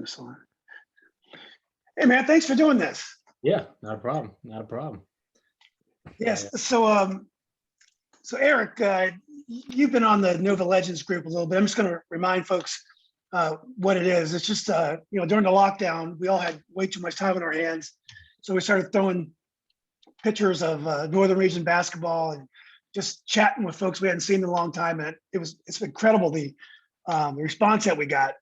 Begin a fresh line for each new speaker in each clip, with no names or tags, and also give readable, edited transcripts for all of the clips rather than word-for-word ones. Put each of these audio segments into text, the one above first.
Excellent. Hey man, thanks for doing this.
Yeah, not a problem. Not a problem.
Yes. So Eric, you've been on the Nova Legends group a little bit. I'm just going to remind folks what it is. It's just during the lockdown, we all had way too much time on our hands, so we started throwing pictures of Northern Region basketball and just chatting with folks we hadn't seen in a long time. And it's incredible the response that we got,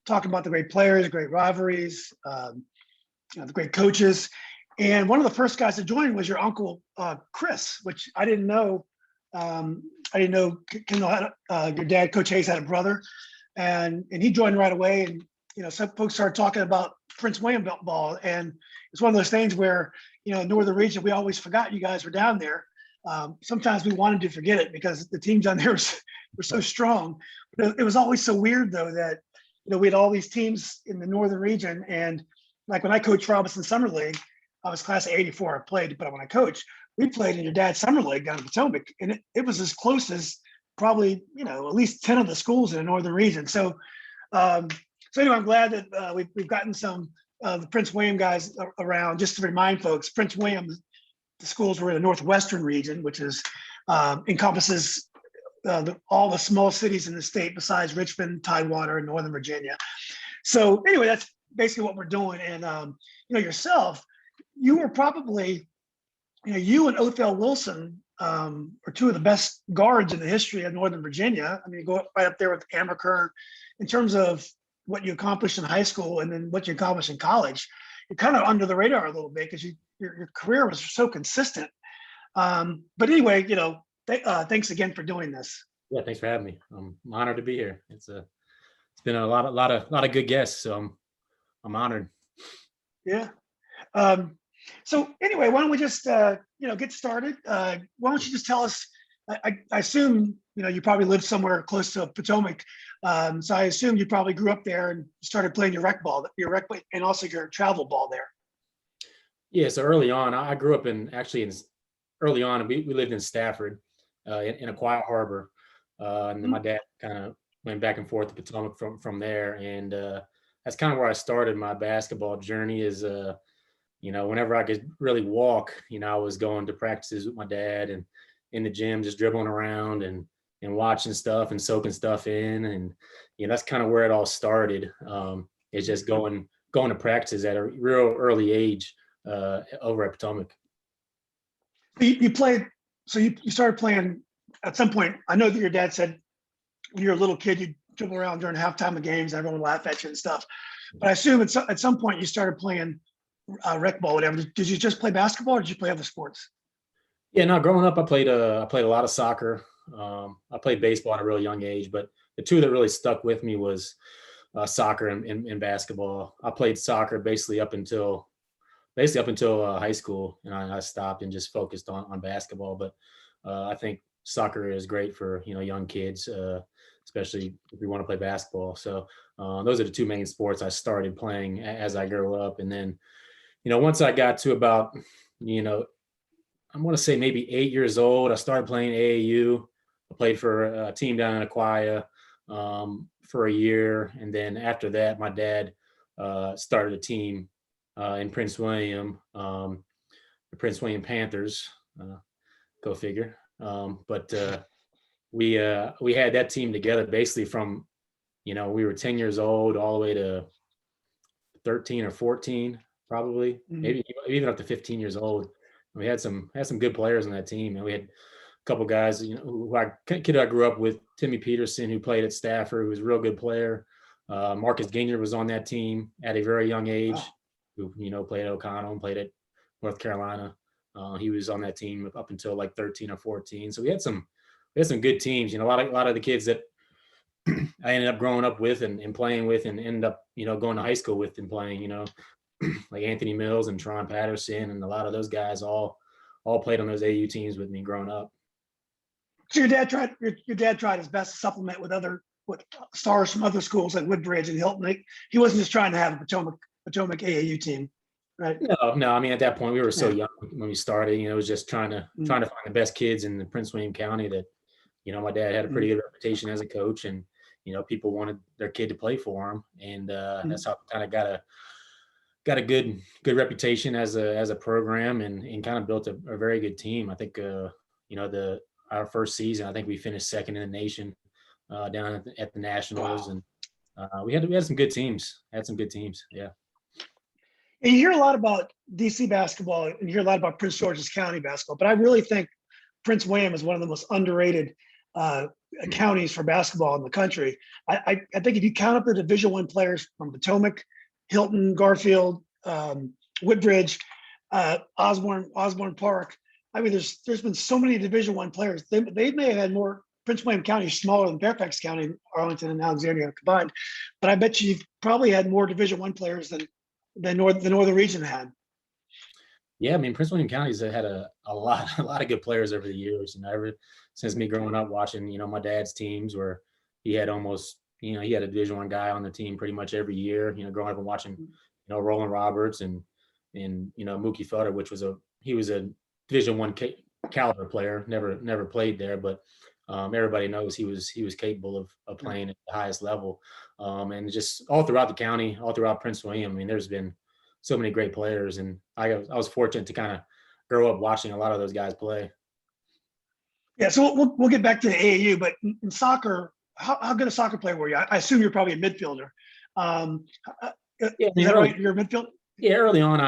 talking about the great players, great rivalries, the great coaches. And one of the first guys to join was your uncle, Chris, which I didn't know. I didn't know Kendall had, your dad, Coach Hayes, had a brother, and he joined right away. And some folks started talking about Prince William ball, and it's one of those things where Northern Region, we always forgot you guys were down there. Sometimes we wanted to forget it because the teams down there were so strong. But it was always so weird though that we had all these teams in the Northern Region, and like when I coached Robinson Summer League, I was class of '84. I played, but when I coached, we played in your dad's summer league down in Potomac, and it was as close as probably at least 10 of the schools in the Northern Region. So, anyway, I'm glad that we've gotten some the Prince William guys around. Just to remind folks, Prince William, the schools were in the Northwestern region, which is encompasses all the small cities in the state besides Richmond, Tidewater, and Northern Virginia. So anyway, that's basically what we're doing. And yourself, you were probably, you and Othell Wilson are two of the best guards in the history of Northern Virginia. I mean, you go right up there with Amaker in terms of what you accomplished in high school and then what you accomplished in college. You're kind of under the radar a little bit because your career was so consistent. But anyway, thanks again for doing this.
Yeah, thanks for having me. I'm honored to be here. It's been a lot of good guests, so I'm honored.
Yeah. So anyway, why don't we just get started? Why don't you just tell us? I assume you probably lived somewhere close to Potomac, so I assume you probably grew up there and started playing your rec ball, and also your travel ball there.
Yeah. So early on, I grew up early on, we lived in Stafford, in Aquia Harbor, and then my dad kind of went back and forth to Potomac from there, and that's kind of where I started my basketball journey. Is whenever I could really walk, I was going to practices with my dad and in the gym, just dribbling around and watching stuff and soaking stuff in. And, that's kind of where it all started. It's just going to practices at a real early age over at Potomac.
You played, so you started playing at some point. I know that your dad said when you were a little kid, you dribble around during halftime of games, everyone would laugh at you and stuff. But I assume at some point you started playing rec ball, whatever. Did you just play basketball or did you play other sports?
Yeah, no, growing up, I played a lot of soccer. I played baseball at a really young age, but the two that really stuck with me was soccer and basketball. I played soccer basically up until high school, and I stopped and just focused on basketball. But I think soccer is great for young kids, especially if you want to play basketball. So those are the two main sports I started playing as I grew up. And then once I got to about I want to say maybe 8 years old, I started playing AAU. I played for a team down in Aquia for a year, and then after that, my dad started a team in Prince William, the Prince William Panthers. Go figure. But we had that team together basically from we were 10 years old all the way to 13 or 14, probably, maybe even up to 15 years old. We had some good players on that team, and we had a couple guys, kid I grew up with, Timmy Peterson, who played at Stafford, who was a real good player. Marcus Gainer was on that team at a very young age, who played at O'Connell and played at North Carolina. He was on that team up until like 13 or 14. So we had some good teams. A lot of the kids that I ended up growing up with and playing with, and ended up going to high school with and playing. Like Anthony Mills and Tron Patterson, and a lot of those guys all played on those AU teams with me growing up.
So your dad tried his best to supplement with stars from other schools like Woodbridge and Hilton. He wasn't just trying to have a Potomac AAU team, right?
No. I mean, at that point we were so young when we started. It was just trying to find the best kids in the Prince William County. That my dad had a pretty good reputation as a coach, and people wanted their kid to play for them, and
Mhm.
that's how we kind of got a good reputation as a program, and kind of built a very good team. I think our first season, I think we finished second in the nation down at the nationals,
Wow.
and we had some good teams. Had some good teams. Yeah.
And you hear a lot about DC basketball, and you hear a lot about Prince George's County basketball, but I really think Prince William is one of the most underrated uh, counties for basketball in the country. I think if you count up the Division I players from Potomac, Hilton, Garfield, Woodbridge, Osborne Park, I mean, there's been so many Division I players. They may have had more. Prince William County is smaller than Fairfax County, Arlington, and Alexandria combined, but I bet you've probably had more Division I players than the northern region had.
Yeah, I mean, Prince William County's had a lot a lot of good players over the years. Ever since me growing up watching, my dad's teams where he had almost, he had a Division I guy on the team pretty much every year. Growing up and watching, Roland Roberts and Mookie Feller, which he was a Division I caliber player. Never played there, but everybody knows he was capable of playing at the highest level. And just all throughout the county, all throughout Prince William. I mean, there's been so many great players, and I was fortunate to kind of grow up watching a lot of those guys play.
Yeah, so we'll get back to the AAU, but in soccer, how good a soccer player were you? I assume you're probably a midfielder.
Yeah,
is that right? You're a midfielder?
Yeah, early on,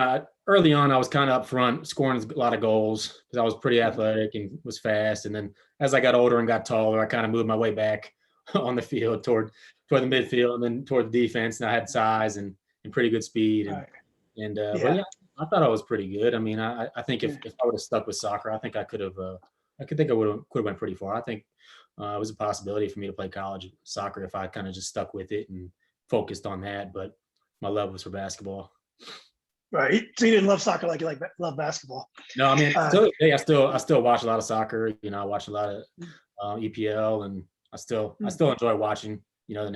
I was kind of up front, scoring a lot of goals because I was pretty athletic and was fast. And then as I got older and got taller, I kind of moved my way back on the field toward the midfield and then toward the defense. And I had size and pretty good speed.
Right.
But yeah, I thought I was pretty good. I mean, I think if I would have stuck with soccer, I think I could have. I could have went pretty far. I think it was a possibility for me to play college soccer if I kind of just stuck with it and focused on that. But my love was for basketball.
Right. So you didn't love soccer like you love basketball.
No, I mean, still today, I still watch a lot of soccer. I watch a lot of EPL, and I still enjoy watching. The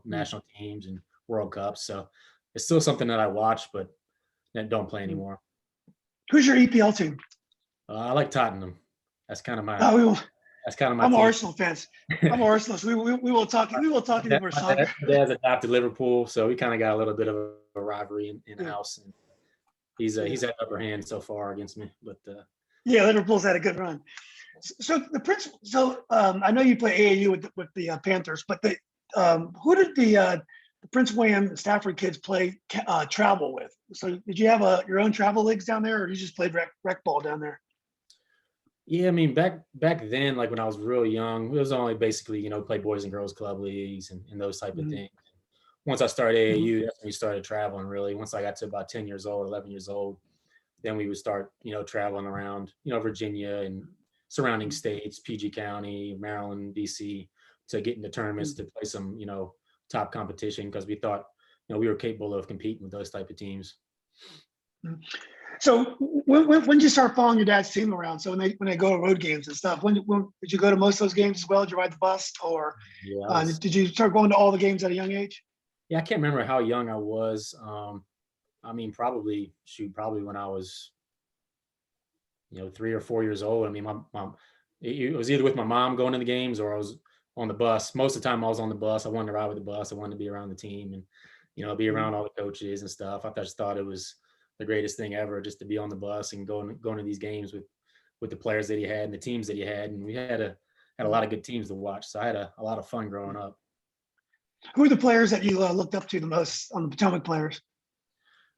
national teams and World Cups. So it's still something that I watch, but that don't play anymore.
Who's your EPL team?
I like Tottenham. That's kind of my. That's kind of my.
I'm
team.
Arsenal fans. I'm Arsenal. So we will talk. We will talk anymore soccer.
My dad's adopted Liverpool, so we kind of got a little bit of a rivalry in the house. And he's had upper hand so far against me, but
yeah, Liverpool's had a good run. So the Prince. So I know you play AAU with the Panthers, but who did the Prince William Stafford kids play travel with? So did you have your own travel leagues down there, or did you just played rec ball down there?
Yeah, I mean, back then, like when I was real young, it was only basically, play boys and girls club leagues and those type of things. Once I started AAU, that's when we started traveling really. Once I got to about 10 years old, 11 years old, then we would start, traveling around, Virginia and surrounding states, PG County, Maryland, DC, to get into tournaments to play some, top competition because we thought, we were capable of competing with those type of teams.
So when did you start following your dad's team around? So when they go to road games and stuff, when did you go to most of those games as well? Did you ride the bus, or did you start going to all the games at a young age?
Yeah, I can't remember how young I was. I mean, probably when I was, 3 or 4 years old. I mean, my mom, it was either with my mom going to the games or I was on the bus. Most of the time I was on the bus. I wanted to ride with the bus. I wanted to be around the team and, be around all the coaches and stuff. I just thought it was the greatest thing ever just to be on the bus and going to these games with the players that he had and the teams that he had. And we had a lot of good teams to watch. So I had a lot of fun growing up.
Who are the players that you looked up to the most on the Potomac players?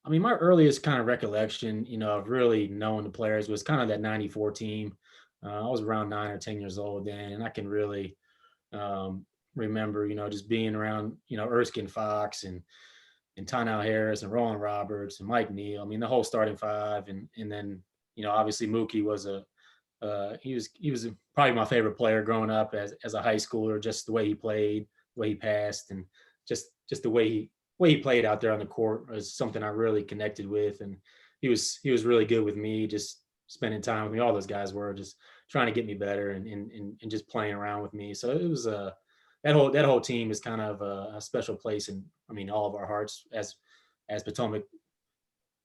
I mean, my earliest kind of recollection, of really knowing the players was kind of that 94 team. I was around 9 or 10 years old then, and I can really remember, just being around, Erskine Fox and Tynell Harris and Roland Roberts and Mike Neal. I mean, the whole starting five, and then, obviously Mookie was he was probably my favorite player growing up as a high schooler, just the way he played, the way he passed, and just the way he played out there on the court was something I really connected with. And he was really good with me, just spending time with me. All those guys were just trying to get me better and just playing around with me. So it was that whole team is kind of a special place in, I mean, all of our hearts as Potomac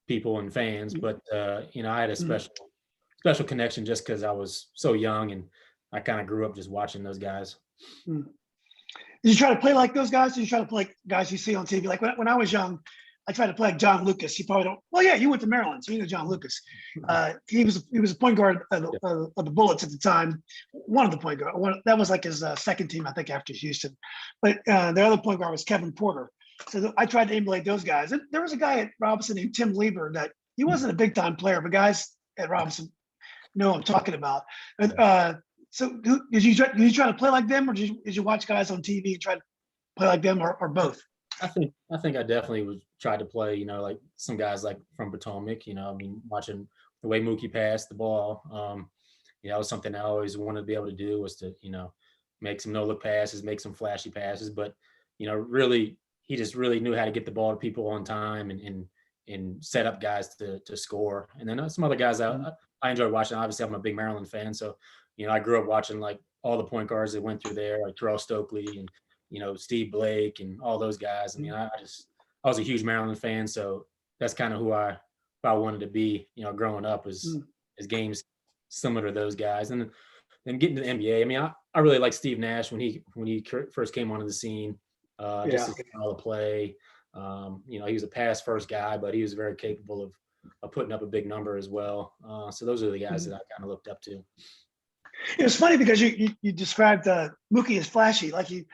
people and fans. But I had a special connection just because I was so young and I kind of grew up just watching those guys.
Did you try to play like those guys? Did you try to play like guys you see on TV? Like when I was young, I tried to play like John Lucas. You probably don't. Well, yeah, you went to Maryland, so you know John Lucas. He was a point guard of the Bullets at the time. One of the point guard. That was like his second team, I think, after Houston. But the other point guard was Kevin Porter. So I tried to emulate those guys. And there was a guy at Robinson named Tim Lieber that he wasn't a big time player, but guys at Robinson know what I'm talking about. So did you try to play like them, or did you watch guys on TV and try to play like them, or both?
I think I definitely was tried to play, like some guys like from Potomac, I mean, watching the way Mookie passed the ball. That was something I always wanted to be able to do, was to, make some no-look passes, make some flashy passes. But, really, he just really knew how to get the ball to people on time and set up guys to score. And then some other guys I enjoy watching. Obviously, I'm a big Maryland fan, so I grew up watching like all the point guards that went through there, like Terrell Stokely and Steve Blake and all those guys. I mean, I was a huge Maryland fan, so that's kind of who I wanted to be. Growing up was games similar to those guys, and then getting to the NBA. I mean, I really like Steve Nash when he first came onto the scene. Just his style of play. He was a pass first guy, but he was very capable of putting up a big number as well. So those are the guys that I kind of looked up to.
It was funny because you described Mookie as flashy, like he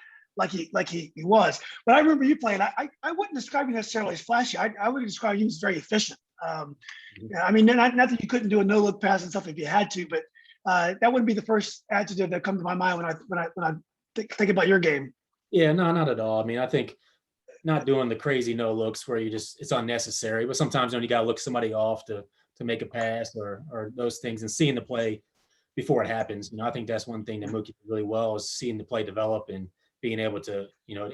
was. But I remember you playing. I wouldn't describe you necessarily as flashy. I would describe you as very efficient. I mean, not that you couldn't do a no look pass and stuff if you had to, but that wouldn't be the first adjective that comes to my mind when I think about your game.
Yeah, no, not at all. I mean, I think not doing the crazy no looks where it's unnecessary, but sometimes you got to look somebody off to make a pass or those things, and seeing the play before it happens. I think that's one thing that Mookie did really well, is seeing the play develop and being able to,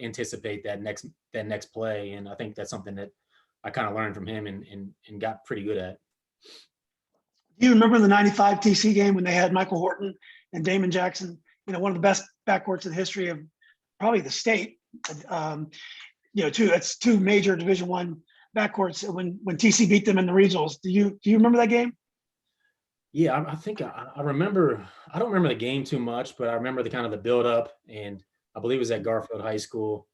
anticipate that next play. And I think that's something that I kind of learned from him and got pretty good at.
Do you remember the 95 TC game when they had Michael Horton and Damon Jackson, one of the best backcourts in the history of probably the state? That's two major Division I backcourts when TC beat them in the regionals. Do you remember that game?
Yeah, I think I remember. I don't remember the game too much, but I remember the kind of the build up, and I believe it was at Garfield High School.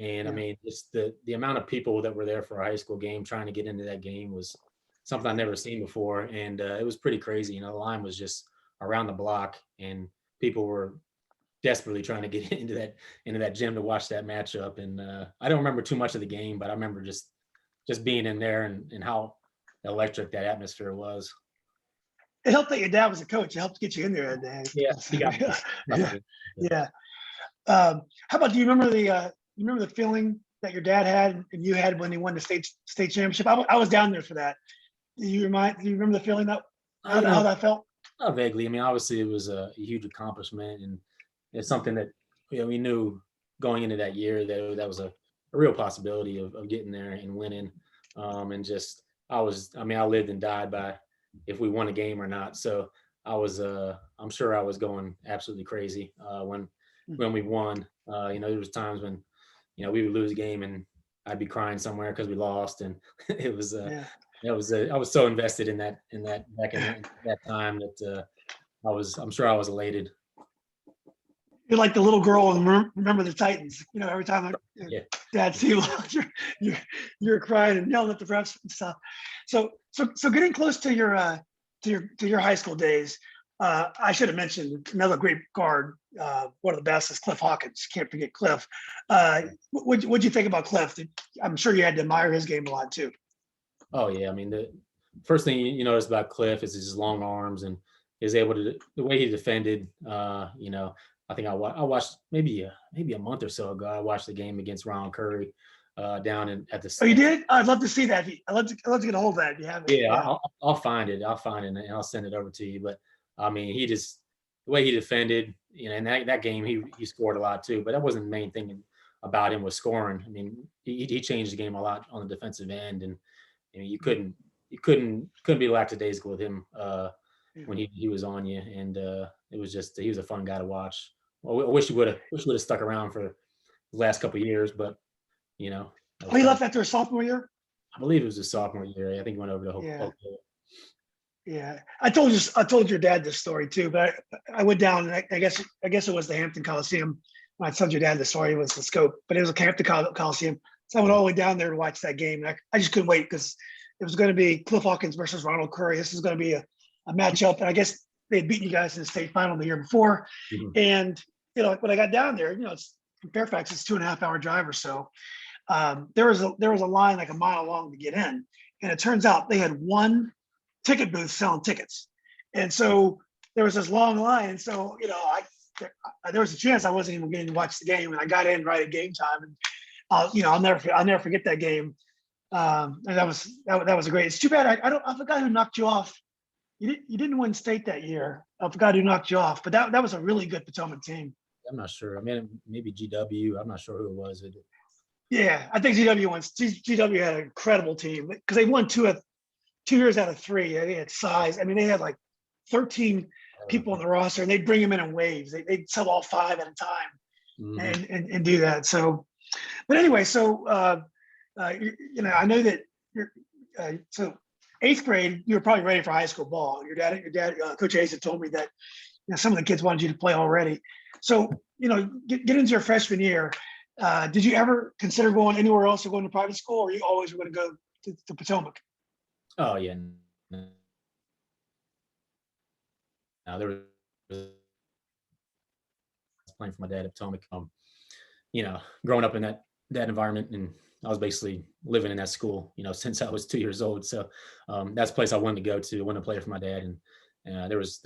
And I mean, just the amount of people that were there for a high school game trying to get into that game was something I'd never seen before. And it was pretty crazy. The line was just around the block, and people were desperately trying to get into that gym to watch that matchup. And I don't remember too much of the game, but I remember just being in there and how electric that atmosphere was.
It helped that your dad was a coach. It helped get you in there that day.
Yeah, he got me.
Yeah. How about, do you remember the feeling that your dad had and you had when he won the state championship? I was down there for that. Do you remember the feeling how that felt?
Vaguely. I mean, obviously it was a huge accomplishment, and it's something that we knew going into that year that was a real possibility of getting there and winning. And just I lived and died by if we won a game or not. So I'm sure I was going absolutely crazy when we won. There was times when we would lose a game and I'd be crying somewhere because we lost, and it was I was so invested in that back in that time that I'm sure I was elated.
You're like the little girl and Remember the Titans. Every time Dad see you, you're crying and yelling at the refs and stuff. So getting close to your high school days, I should have mentioned another great guard. One of the best is Cliff Hawkins. Can't forget Cliff. What'd you think about Cliff? I'm sure you had to admire his game a lot too.
Oh yeah, I mean, the first thing you notice about Cliff is his long arms, and is able to the way he defended. I think I watched maybe a month or so ago. I watched the game against Ron Curry down at the.
Oh, you did? I'd love to see that. I'd love to get a hold of that if you have it.
Yeah, I'll find it. And I'll send it over to you. But I mean, the way he defended, in that game, he scored a lot too. But that wasn't the main thing about him was scoring. I mean, he changed the game a lot on the defensive end, and you couldn't be lackadaisical with him when he was on you. And it was just he was a fun guy to watch. Well, I wish he would have stuck around for the last couple of years, but he
left after a sophomore year.
I believe it was his sophomore year. I think he went over to Oklahoma.
Yeah, I told your dad this story too, but I went down, and I guess it was the Hampton Coliseum when I told your dad the story, was the scope, but it was a camp to Coliseum. So I went all the way down there to watch that game. And I just couldn't wait because it was going to be Cliff Hawkins versus Ronald Curry. This was going to be a matchup. And I guess they had beaten you guys in the state final the year before.
Mhm.
And, when I got down there, it's from Fairfax, it's 2.5 hour drive or so. There was a line like a mile long to get in. And it turns out they had one ticket booth selling tickets. And so there was this long line. And so, there was a chance I wasn't even getting to watch the game. And I got in right at game time. And, I'll never forget that game. And that was a great. It's too bad I forgot who knocked you off. You didn't win state that year. I forgot who knocked you off, but that was a really good Potomac team.
I'm not sure. I mean, maybe GW. I'm not sure who it was.
Yeah, I think GW won. GW had an incredible team because they won 2 years out of 3. They had size. I mean, they had like 13 people on the roster, and they'd bring them in waves. They'd sell all 5 at a time,
Mhm.
and do that. So, but anyway, so I know that you're so 8th grade. You were probably ready for high school ball. Your dad, Coach Hayes had told me that some of the kids wanted you to play already. So get into your freshman year. Did you ever consider going anywhere else or going to private school, or you always were going to go to Potomac?
Oh yeah. Now there was playing for my dad at Potomac. Growing up in that environment, and I was basically living in that school, since I was 2 years old. So that's a place I wanted to go to. I wanted to play for my dad, and there was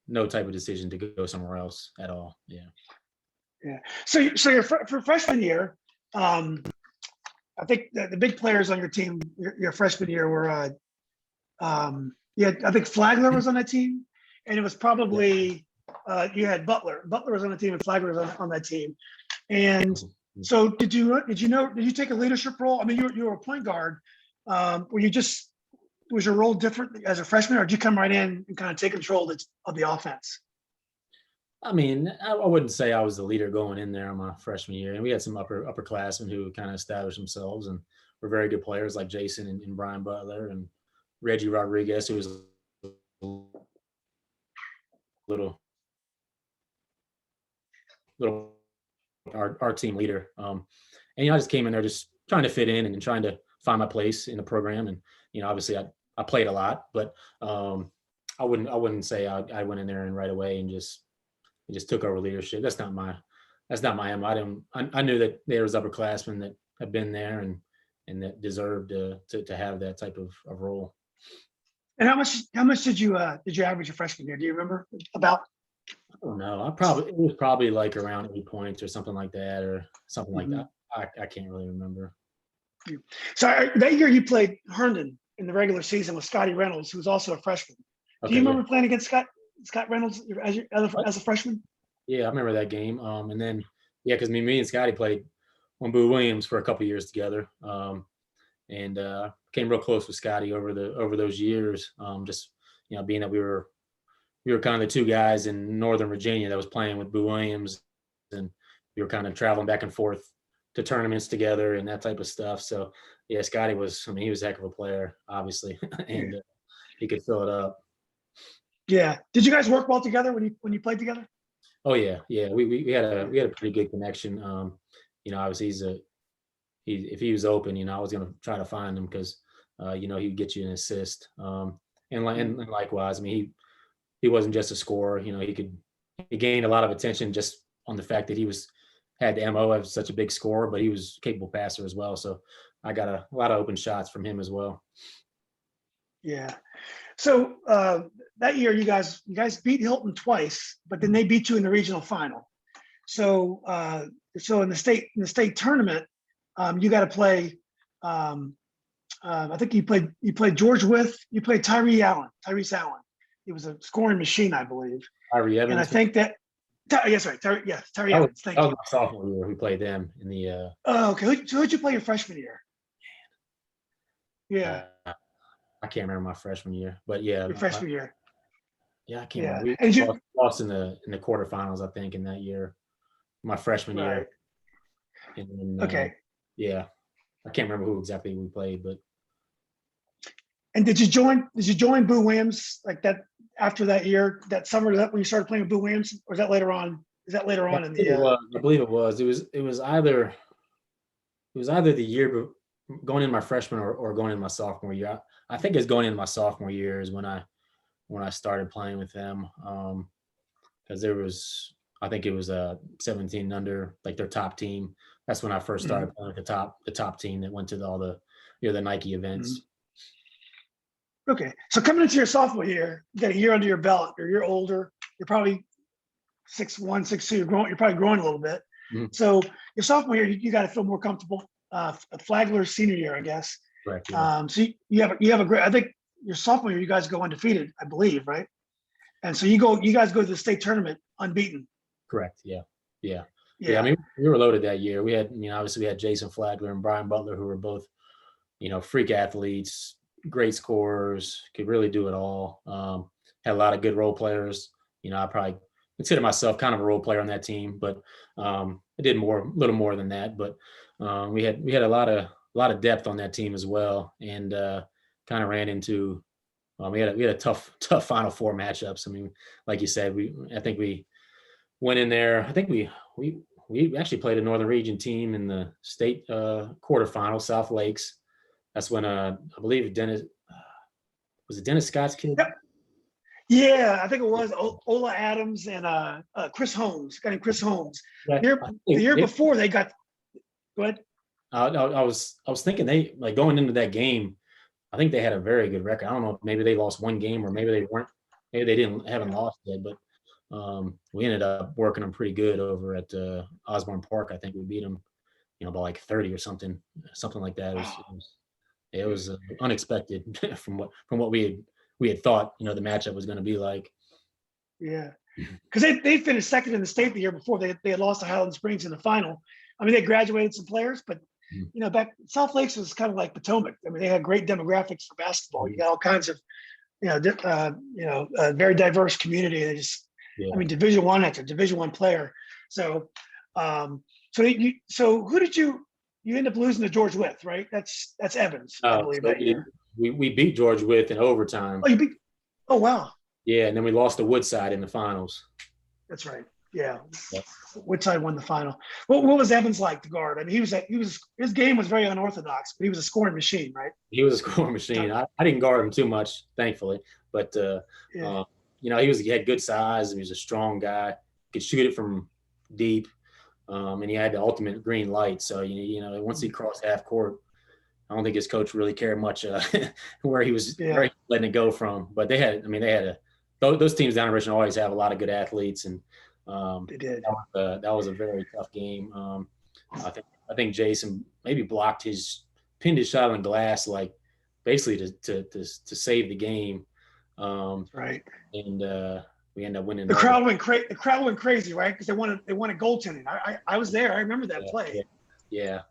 no type of decision to go somewhere else at all. Yeah.
Yeah. So your for freshman year, I think the big players on your team, your freshman year were, I think Flagler was on that team, and it was probably you had Butler. Butler was on the team, and Flagler was on that team. And so did you take a leadership role? I mean, you were a point guard. Was your role different as a freshman, or did you come right in and kind of take control of the offense?
I mean, I wouldn't say I was the leader going in there in my freshman year, and we had some upperclassmen who kind of established themselves and were very good players, like Jason and Brian Butler and Reggie Rodriguez, who was a little our team leader. And I just came in there just trying to fit in and trying to find my place in the program. And obviously I played a lot, but I wouldn't say I went in there and right away and just took over leadership. That's not my MO. I knew that there was upperclassmen that had been there and that deserved to have that type of role.
And how much did you average your freshman year? Do you remember about?
I don't know. It was probably like around 8 points or something like that, or something like that. I can't really remember.
So that year you played Herndon in the regular season with Scotty Reynolds, who was also a freshman. Do you remember playing against Scott Reynolds as a freshman?
Yeah, I remember that game. And then because me and Scotty played on Boo Williams for a couple of years together, and came real close with Scotty over those years. Just being that we were kind of the 2 guys in Northern Virginia that was playing with Boo Williams, and we were kind of traveling back and forth to tournaments together and that type of stuff. So yeah, Scotty he was a heck of a player, obviously, and he could fill it up.
Yeah. Did you guys work well together when you played together?
Oh yeah. We had a pretty good connection. Obviously if he was open, I was going to try to find him because he would get you an assist. And likewise, I mean, he wasn't just a scorer. He gained a lot of attention just on the fact that he had the MO of such a big scorer, but he was a capable passer as well. So I got a lot of open shots from him as well.
Yeah. So that year you guys beat Hilton twice, but then they beat you in the regional final. So in the state tournament, you got to play. I think you played George you played Tyrese Allen. He was a scoring machine, I believe.
Tyree Evans.
And I think that. Yes, right. Tyree Evans. Thank you.
That was my sophomore year. We played them in the.
Oh, okay. Who'd you play your freshman year? Yeah.
I can't remember my freshman year, but yeah.
Your freshman year.
Yeah, I can't remember. We lost in the quarterfinals, I think, in that year. My freshman year. And then,
okay.
Yeah, I can't remember who exactly we played, but.
And did you join Boo Williams like that after that year, that summer, that when you started playing with Boo Williams, or was that later on? Is that later
I
on in
believe it
the?
was. I believe it was. It was either the year going in my freshman or going in my sophomore year. I think it's going in my sophomore year is when I started playing with them. Because there was, I think it was a 17 under, like their top team. That's when I first
Mhm,
started playing with the top team that went to all the the Nike
mhm.
events.
Okay, so coming into your sophomore year, you got a year under your belt. You're older. You're probably 6'1", 6'2". You're growing. You're probably growing a little bit.
Mhm.
So your sophomore year, you got to feel more comfortable. Flagler's senior year, I guess.
Correct. Yeah.
So you have a great. I think your sophomore year, you guys go undefeated, I believe, right? And so you guys go to the state tournament unbeaten.
Correct. Yeah. Yeah. Yeah. I
Yeah.
mean, we were loaded that year. We had, obviously we had Jason Flagler and Brian Butler, who were both, freak athletes, great scorers, could really do it all. Had a lot of good role players. I probably consider myself kind of a role player on that team, but I did a little more than that. But we had a lot of depth on that team as well, and kind of ran into. We had a tough Final Four matchups. I mean, like you said, I think we went in there. I think we actually played a Northern Region team in the state quarterfinal, South Lakes. That's when I believe Dennis was it Dennis Scott's kid?
Yep. Yeah, I think it was Ola Adams and Chris Holmes. Guy named Chris Holmes.
Yeah,
The year before they got. Go ahead.
I was thinking they like going into that game. I think they had a very good record. I don't know if maybe they lost one game or maybe they weren't. Maybe they haven't lost yet, but we ended up working them pretty good over at Osborne Park. I think we beat them, by like 30 or something like that. It was unexpected from what we had thought the matchup was going to be like.
Yeah, because they finished second in the state the year before. They had lost to Highland Springs in the final. I mean, they graduated some players, but
Mhm.
back South Lakes was kind of like Potomac. I mean, they had great demographics for basketball. You got all kinds of a very diverse community. They just, I
Yeah.
mean, Division I after Division I player. So, so who did you end up losing to George with, right? That's Evans, I believe
So
that year.
we beat George with in overtime.
Oh, you beat. Oh, wow.
Yeah, and then we lost to Woodside in the finals.
That's right. Yeah.
Yeah.
Woodside won the final. What was Evans like to guard? I mean, his game was very unorthodox, but he was a scoring machine, right?
He was a scoring machine. I didn't guard him too much, thankfully, but
Yeah.
he had good size. He was a strong guy. Could shoot it from deep, and he had the ultimate green light. So once he crossed half court, I don't think his coach really cared much where he was letting it go from. But those teams down in Richmond always have a lot of good athletes, and
They did.
that was a very tough game. I think Jason maybe pinned his shot on glass, like basically to save the game.
Right.
And we ended up winning.
The crowd went crazy. The crowd went crazy, right? Because they wanted goaltending. I was there. I remember that play.
Yeah.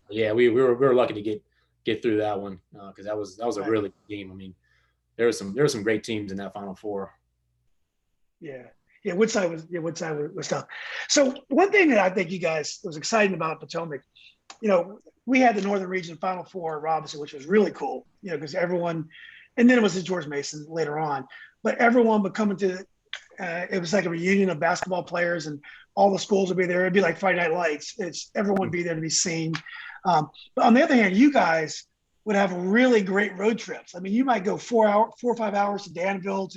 We were lucky to get through that one because that was a really good game. I mean, there were some great teams in that Final Four.
Yeah. Yeah, Woodside was tough. So one thing that I think you guys was exciting about Potomac, we had the Northern Region Final Four at Robinson, which was really cool, because everyone, and then it was the George Mason later on, but everyone would come into, it was like a reunion of basketball players and all the schools would be there. It'd be like Friday Night Lights. Everyone would be there to be seen. But on the other hand, you guys would have really great road trips. I mean, you might go 4 or 5 hours to Danville,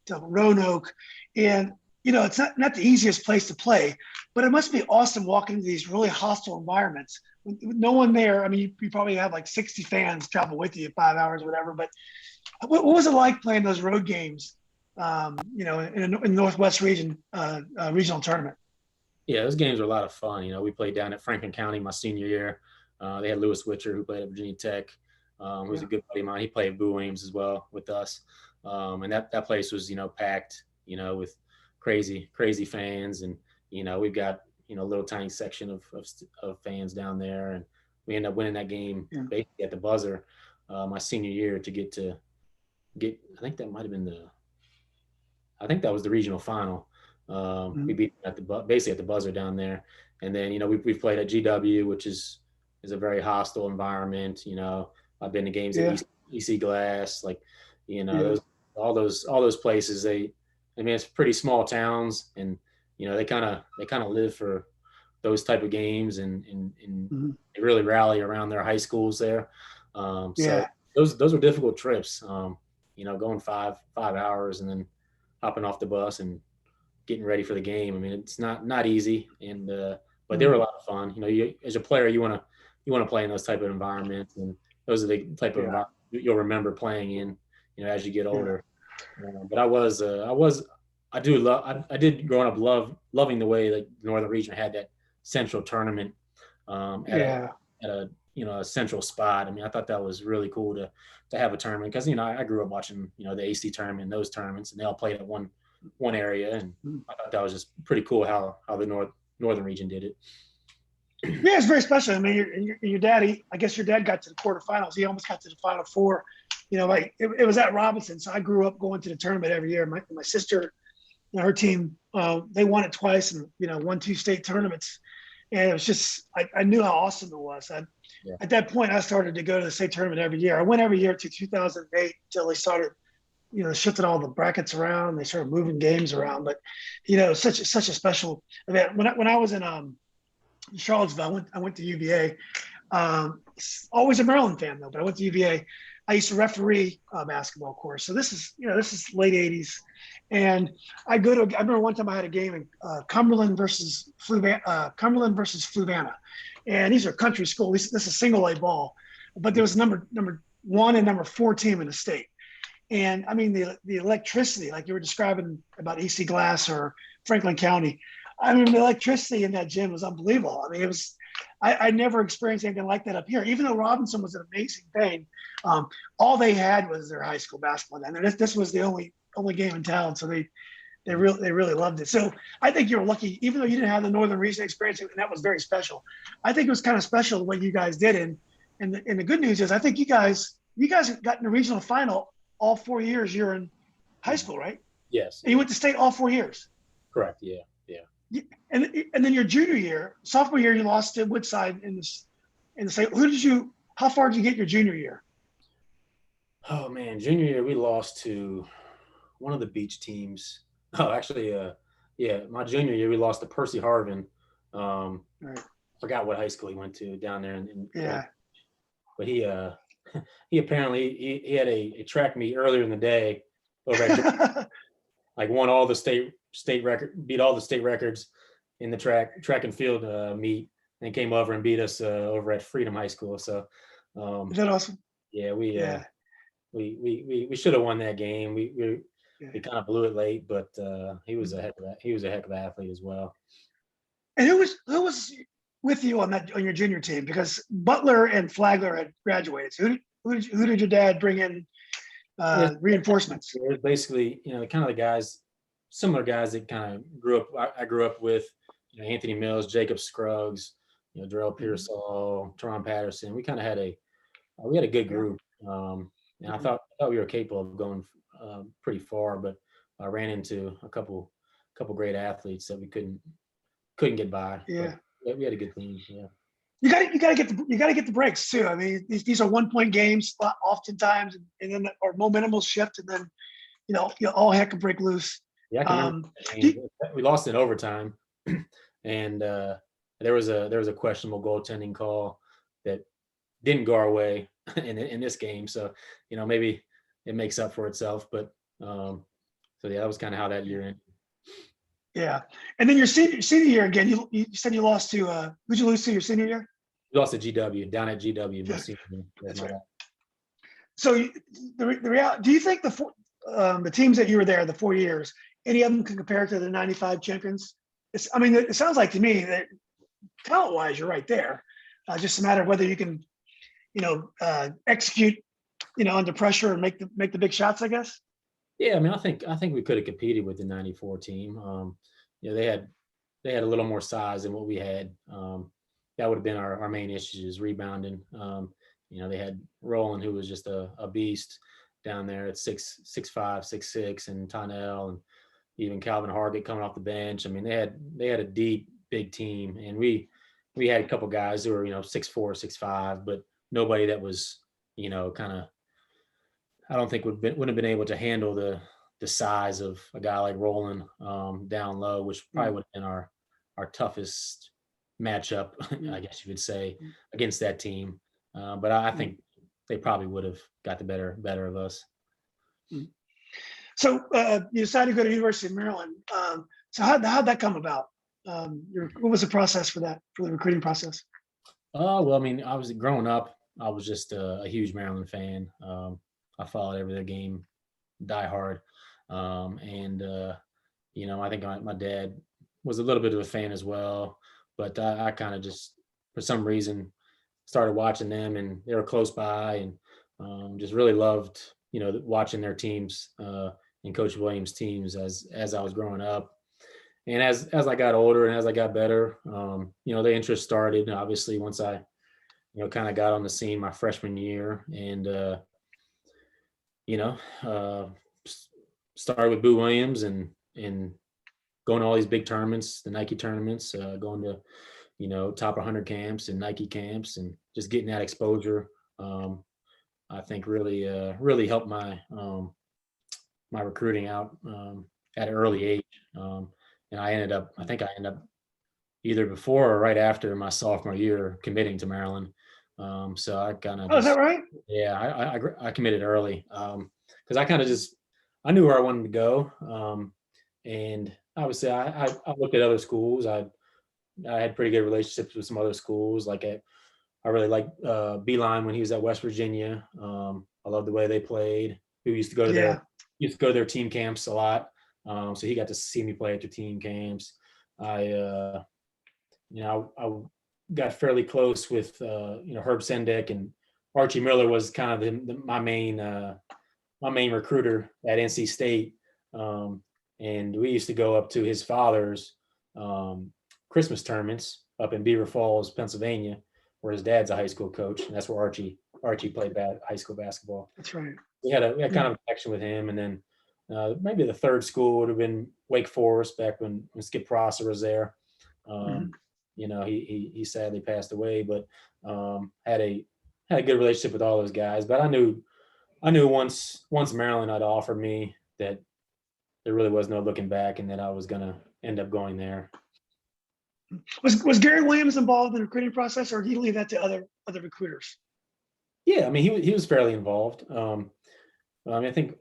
to Roanoke, and it's not the easiest place to play, but it must be awesome walking into these really hostile environments with no one there. I mean, you probably have like 60 fans travel with you 5 hours, whatever. But what was it like playing those road games? In the Northwest region regional tournament.
Yeah, those games were a lot of fun. We played down at Franklin County my senior year. They had Lewis Witcher, who played at Virginia Tech, who was a good buddy of mine. He played at Boo Williams as well with us. And that place was, packed, with crazy fans. And, we've got, a little tiny section of fans down there. And we ended up winning that game basically at the buzzer my senior year to get, I think that was the regional final. We beat basically at the buzzer down there. And then, we've played at GW, which is a very hostile environment. I've been to games at EC Glass, all those places. It's pretty small towns, and they kind of live for those type of games, and
Mhm.
they really rally around their high schools there. So
Yeah.
those were difficult trips. Going 5 hours and then hopping off the bus and getting ready for the game. I mean, it's not easy, and but they were a
Mhm.
lot of fun. As a player, you want to play in those type of environments, and those are the type of
Yeah.
environments you'll remember playing in, as you get
Yeah.
older. But I do love, I did growing up loving the way that the Northern Region had that central tournament, at a
Yeah.
a central spot. I mean, I thought that was really cool to have a tournament because I grew up watching the AC tournament and those tournaments, and they all played at one area, and
Mhm.
I thought that was just pretty cool how the Northern Region did it.
Yeah, it's very special. I mean, your daddy, I guess your dad got to the quarterfinals. He almost got to the final four. Like it was at Robinson. So I grew up going to the tournament every year. My sister and her team, they won it twice and, won 2 state tournaments. And it was just, I knew how awesome it was.
Yeah.
At that point, I started to go to the state tournament every year. I went every year to 2008 until they started, shifting all the brackets around. They started moving games around. But, such a special event. When I was in Charlottesville, I went to UVA. Always a Maryland fan though, but I went to UVA. I used to referee basketball course. So this is late '80s, and I remember one time I had a game in Cumberland versus Fluvanna, and these are country schools. This is single A ball, but there was number 1 and number 4 team in the state. And I mean, the electricity, like you were describing about EC Glass or Franklin County. I mean, the electricity in that gym was unbelievable. I mean, I never experienced anything like that up here. Even though Robinson was an amazing thing, all they had was their high school basketball. And this was the only game in town. So they really loved it. So I think you were lucky, even though you didn't have the Northern Region experience, and that was very special. I think it was kind of special what you guys did. And the good news is, I think you guys got in the regional final all 4 years you're in high school, right?
Yes.
And you went to state all 4 years.
Correct. Yeah. Yeah.
And then your junior year, sophomore year, you lost to Woodside in the state. How far did you get your junior year?
Oh man, junior year we lost to one of the beach teams. Oh, actually, yeah, my junior year we lost to Percy Harvin.
Right.
Forgot what high school he went to down there
Yeah.
but he he apparently he had a track meet earlier in the day over at like won all the state record, beat all the state records in the track and field meet, and came over and beat us over at Freedom High School. So
Is that awesome?
yeah,
Yeah.
we should have won that game.
Yeah.
We kind of blew it late, but he was
Mhm.
a heck of an athlete as well.
And who was with you on your junior team? Because Butler and Flagler had graduated. So who did your dad bring in reinforcements?
It was basically, kind of the guys, similar guys that kind of grew up. I grew up with, Anthony Mills, Jacob Scruggs, Darrell
Mhm.
Pearsall, Teron Patterson. We had a good
Yeah.
group, and I
Mhm.
thought we were capable of going pretty far, but I ran into a couple great athletes that we couldn't get by. But
Yeah.
we had a good team. Yeah.
You got to get the breaks too. I mean, these are 1 point games oftentimes, and then our momentum will shift, and then all heck can break loose.
Yeah, I can remember
Um,
that
do
game. We lost in overtime, and there was a questionable goaltending call that didn't go our way in this game. So maybe it makes up for itself. But so yeah, that was kind of how that year ended.
Yeah, and then your senior year again. You said you lost to who'd you lose to your senior year?
We lost at GW down at GW my
Yeah,
senior year. That's
that's
my
right.
bad.
So the reality, do you think the teams that you were there the 4 years, any of them can compare to the '95 champions? I mean, it sounds like to me that talent wise, you're right there. Just a matter of whether you can, execute, under pressure and make the big shots, I guess.
Yeah, I mean, I think we could have competed with the '94 team. They had a little more size than what we had. That would have been our main issue is rebounding. They had Roland, who was just a beast down there at 6'5", 6'6", and Tonnell, and even Calvin Hargett coming off the bench. I mean, they had a deep, big team, and we had a couple guys who were 6'4", 6'5", but nobody that was kind of, I don't think wouldn't have been able to handle the size of a guy like Roland down low, which probably
Mm.
would have been our toughest matchup, I guess you would say,
Mm.
against that team. But I
Mm.
think they probably would have got the better of us.
Mm. So you decided to go to University of Maryland. So how'd that come about? What was the process for that, for the recruiting process?
Well, I mean, I was growing up, I was just a huge Maryland fan. I followed every other game, die hard. And I think my dad was a little bit of a fan as well, but I kind of just, for some reason, started watching them, and they were close by, and just really loved, watching their teams and Coach Williams' teams as I was growing up. And as I got older and as I got better, the interest started. Obviously, once I, kind of got on the scene my freshman year, and you know, uh, started with Boo Williams and going to all these big tournaments, the Nike tournaments, going to top 100 camps and Nike camps, and just getting that exposure. I think really helped my recruiting out at an early age. And I think I ended up either before or right after my sophomore year committing to Maryland. So I kind of
Oh, is that
just,
right?
yeah, I committed early because I kind of just, I knew where I wanted to go. And obviously I looked at other schools. I had pretty good relationships with some other schools. I really liked Beeline when he was at West Virginia. I loved the way they played. Who
Yeah.
used to go to their team camps a lot. So he got to see me play at the team camps. I I got fairly close with Herb Sendek, and Archie Miller was kind of my main recruiter at NC State. And we used to go up to his father's Christmas tournaments up in Beaver Falls, Pennsylvania, where his dad's a high school coach, and that's where Archie played high school basketball.
That's right.
We had kind of a connection with him, and then maybe the third school would have been Wake Forest back when Skip Prosser was there.
Mhm.
He sadly passed away, but had a good relationship with all those guys. But I knew once Maryland had offered me that there really was no looking back, and that I was gonna end up going there.
Was Gary Williams involved in the recruiting process, or did he leave that to other recruiters?
Yeah, I mean he was fairly involved. I think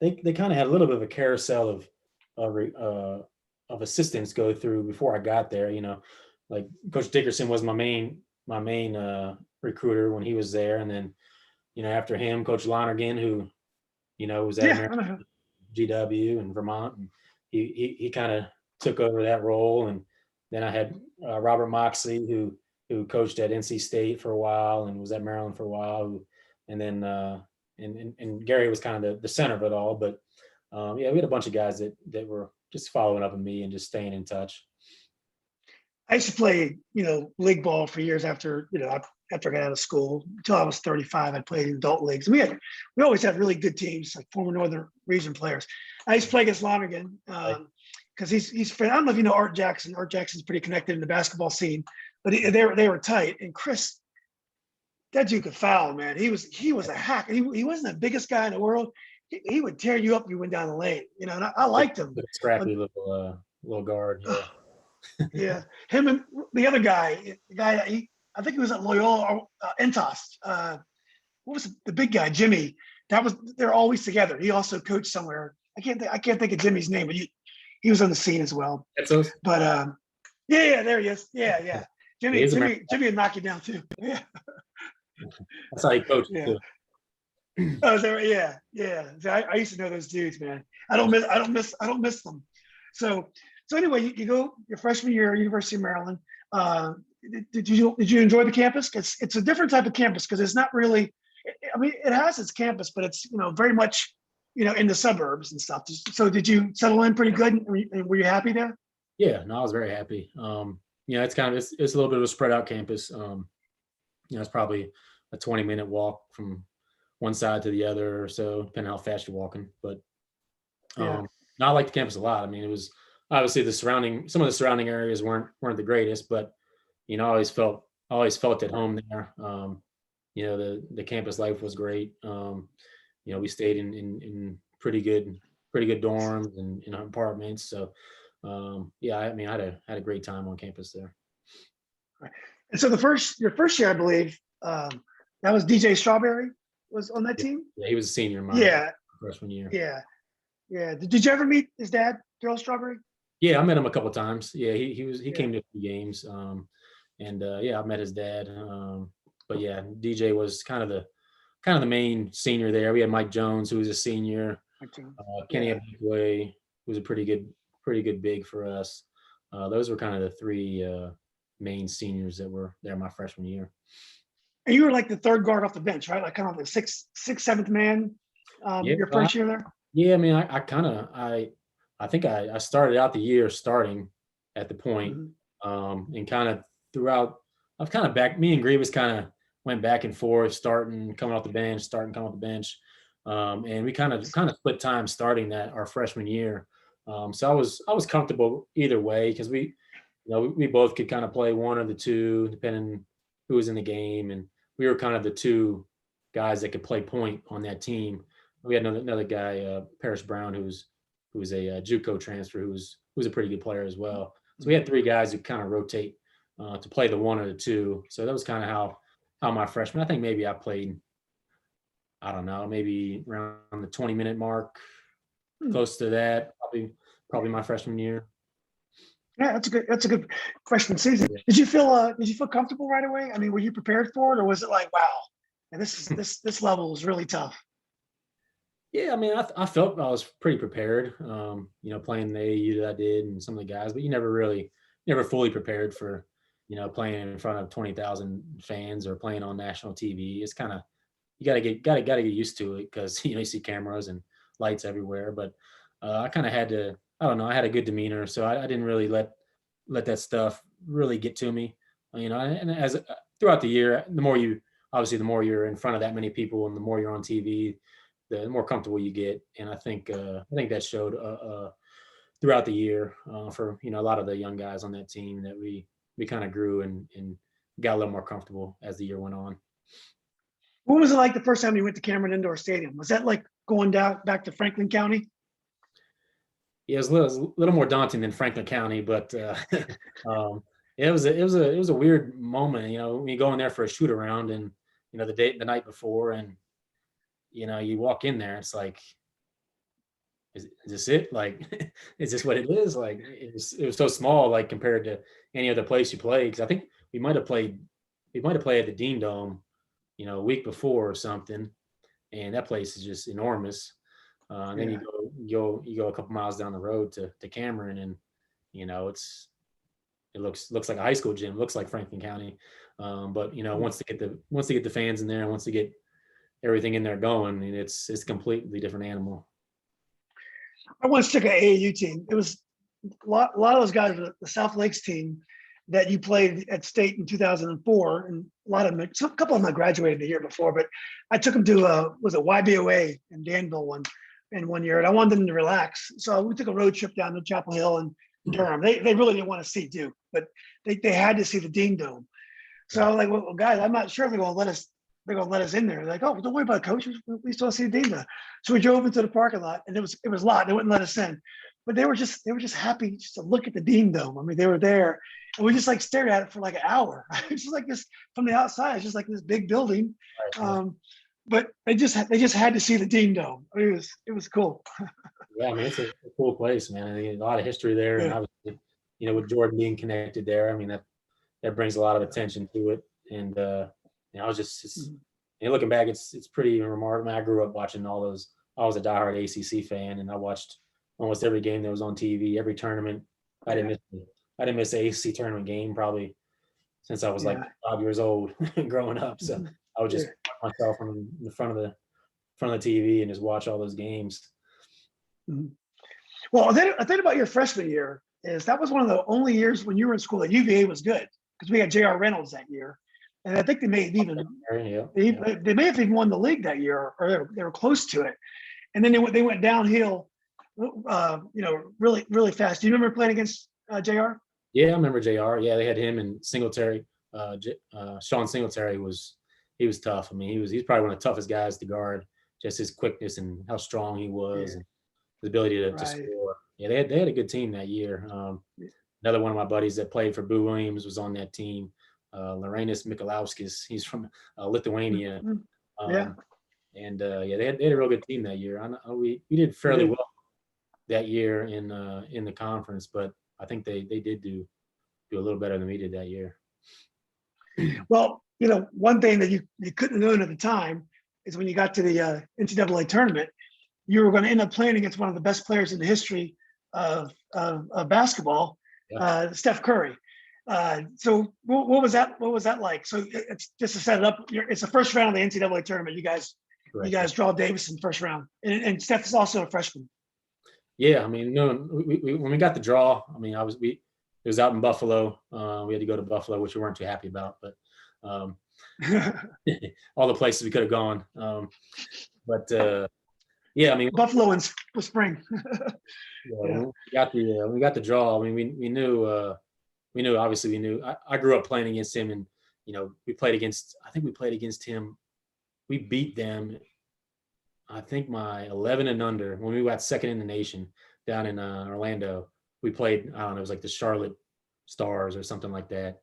they kind of had a little bit of a carousel of assistants go through before I got there. Like Coach Dickerson was my main recruiter when he was there, and then after him, Coach Lonergan, who was at
Yeah, I
American
know.
GW in Vermont, and he kind of took over that role. And then I had Robert Moxley, who coached at NC State for a while and was at Maryland for a while, and then and Gary was kind of the center of it all. But yeah, we had a bunch of guys that were just following up on me and just staying in touch.
I used to play, league ball for years after I got out of school. Until I was 35, I played in adult leagues. We always had really good teams, like former Northern Region players. I used to play against Lonergan because he's. I don't know if you know Art Jackson. Art Jackson's pretty connected in the basketball scene, but they were tight. And Chris, that dude could foul, man. He was a hack. He wasn't the biggest guy in the world. He would tear you up if you went down the lane. And I liked him.
Scrappy little guard. Yeah.
Yeah, him and the other guy, I think he was at Loyola, Entos. What was the big guy, Jimmy? They're always together. He also coached somewhere. I can't think of Jimmy's name, but he was on the scene as well. But yeah, there he is. Yeah. Jimmy would knock you down too. Yeah,
that's how he coached
yeah.
too.
Oh, there, yeah. I used to know those dudes, man. I don't miss them. So anyway, you go your freshman year, University of Maryland. Did you enjoy the campus? It's a different type of campus because it's not really. I mean, it has its campus, but it's very much in the suburbs and stuff. So did you settle in pretty good? And were you happy there?
Yeah, no, I was very happy. It's it's a little bit of a spread out campus. It's probably a 20-minute walk from one side to the other or so, depending on how fast you're walking. But
Yeah.
no, I liked the campus a lot. I mean, it was obviously some of the surrounding areas weren't the greatest, but I always felt at home there. The campus life was great. We stayed in pretty good pretty good dorms and apartments. So yeah, I mean, I had a great time on campus there.
And so your first year, I believe, that was DJ Strawberry was on that team.
Yeah, he was a senior in my
Yeah,
freshman year.
yeah, yeah. Did you ever meet his dad, Daryl Strawberry?
Yeah, I met him a couple times. Yeah, he
Yeah.
came to a few games. And yeah, I met his dad. But yeah, DJ was kind of the main senior there. We had Mike Jones, who was a senior. Kenny
Yeah.
Abikwe was a pretty good big for us. Those were kind of the three main seniors that were there my freshman year.
And you were like the third guard off the bench, right? Like kind of the sixth, seventh man.
Yeah,
Your first year there.
yeah. I mean, I think I started out the year starting at the point,
Mhm.
and kind of throughout. I've kind of me and Grievous kind of went back and forth, starting, coming off the bench, starting, coming off the bench, and we kind of split time starting that our freshman year. So I was comfortable either way because we both could kind of play one or the two depending who was in the game, and we were kind of the two guys that could play point on that team. We had another guy, Paris Brown, who was a JUCO transfer, who was a pretty good player as well. So we had three guys who kind of rotate to play the one or the two. So that was kind of how my freshman. I think maybe I played, I don't know, maybe around the 20-minute mark, close to that. Probably my freshman year.
Yeah, that's a good freshman season.
Yeah.
Did you feel comfortable right away? I mean, were you prepared for it, or was it like, wow, and this level is really tough?
Yeah, I mean, I felt I was pretty prepared. Playing the AAU that I did and some of the guys, but you never fully prepared for, playing in front of 20,000 fans or playing on national TV. It's kind of you gotta get used to it because you see cameras and lights everywhere. But I kind of had to. I don't know. I had a good demeanor, so I didn't really let that stuff really get to me. And as throughout the year, the more you're in front of that many people and the more you're on TV, the more comfortable you get. And I think that showed throughout the year for a lot of the young guys on that team that we kind of grew and got a little more comfortable as the year went on.
What was it like the first time you went to Cameron Indoor Stadium? Was that like going down back to Franklin County?
Yeah, it was a little more daunting than Franklin County, but it was a weird moment. When you go in there for a shoot around and the night before, and you walk in there, it's like, is this it? Like, is this what it is? Like, it was so small, like compared to any other place you played. Because I think we might have played at the Dean Dome, a week before or something, and that place is just enormous. And then you go a couple miles down the road to Cameron, and it looks like a high school gym. Looks like Franklin County, but once they get the fans in there, and once they get everything in there going, I mean, it's a completely different animal.
I once took an AAU team. It was a lot of those guys were the South Lakes team that you played at state in 2004, and a lot of them, a couple of them I graduated the year before, but I took them to was it YBOA in Danville one year, and I wanted them to relax. So we took a road trip down to Chapel Hill and Durham. They really didn't want to see Duke, but they had to see the Dean Dome. So I was like, well, guys, I'm not sure they're going to let us in there. They're like, oh, don't worry about it, coach. We still see the Dean Dome. So we drove into the parking lot, and it was locked. They wouldn't let us in, but they were just happy just to look at the Dean Dome. I mean, they were there, and we just like stared at it for like an hour. It's just like this from the outside. It's just like this big building. But they just had to see the Dean Dome. I mean, it was cool.
Yeah, I mean, it's a cool place, man. I mean, a lot of history there, and obviously, with Jordan being connected there, I mean that brings a lot of attention to it. And I was just looking back, it's pretty remarkable. I grew up watching all those. I was a diehard ACC fan, and I watched almost every game that was on TV, every tournament. I didn't miss the ACC tournament game probably since I was like 5 years old growing up. So I would just put myself in the front of the TV and just watch all those games.
Well, I think about your freshman year is that was one of the only years when you were in school that UVA was good because we had J.R. Reynolds that year, and I think they may have even won the league that year, or they were close to it. And then they went downhill, really really fast. Do you remember playing against J.R.?
Yeah, I remember JR. Yeah, they had him and Singletary. Sean Singletary was tough. I mean, he's probably one of the toughest guys to guard. Just his quickness and how strong he was. his ability to
Right.
score. Yeah, they had a good team that year. Another one of my buddies that played for Boo Williams was on that team. Lorenas Mikalauskis. He's from Lithuania.
Mhm. Yeah,
Um, and yeah, they had a real good team that year. We did
they
fairly
did.
well that year in the conference, but I think they did do a little better than we did that year.
Well, one thing that you couldn't have known at the time is when you got to the NCAA tournament, you were going to end up playing against one of the best players in the history of basketball,
Yeah,
Steph Curry. So what was that? What was that like? So it's just to set it up. It's the first round of the NCAA tournament. You
correct.
guys draw Davis in first round, and Steph is also a freshman.
Yeah, I mean, no, when we got the draw, I mean, it was out in Buffalo. We had to go to Buffalo, which we weren't too happy about, but um, all the places we could have gone. But yeah, I mean,
Buffalo in the spring.
yeah,
Yeah.
when we got the draw, I mean, we knew obviously we knew. I grew up playing against him, and I think we played against him. We beat them. I think my 11 and under when we got second in the nation down in Orlando. We played. I don't know. It was like the Charlotte Stars or something like that.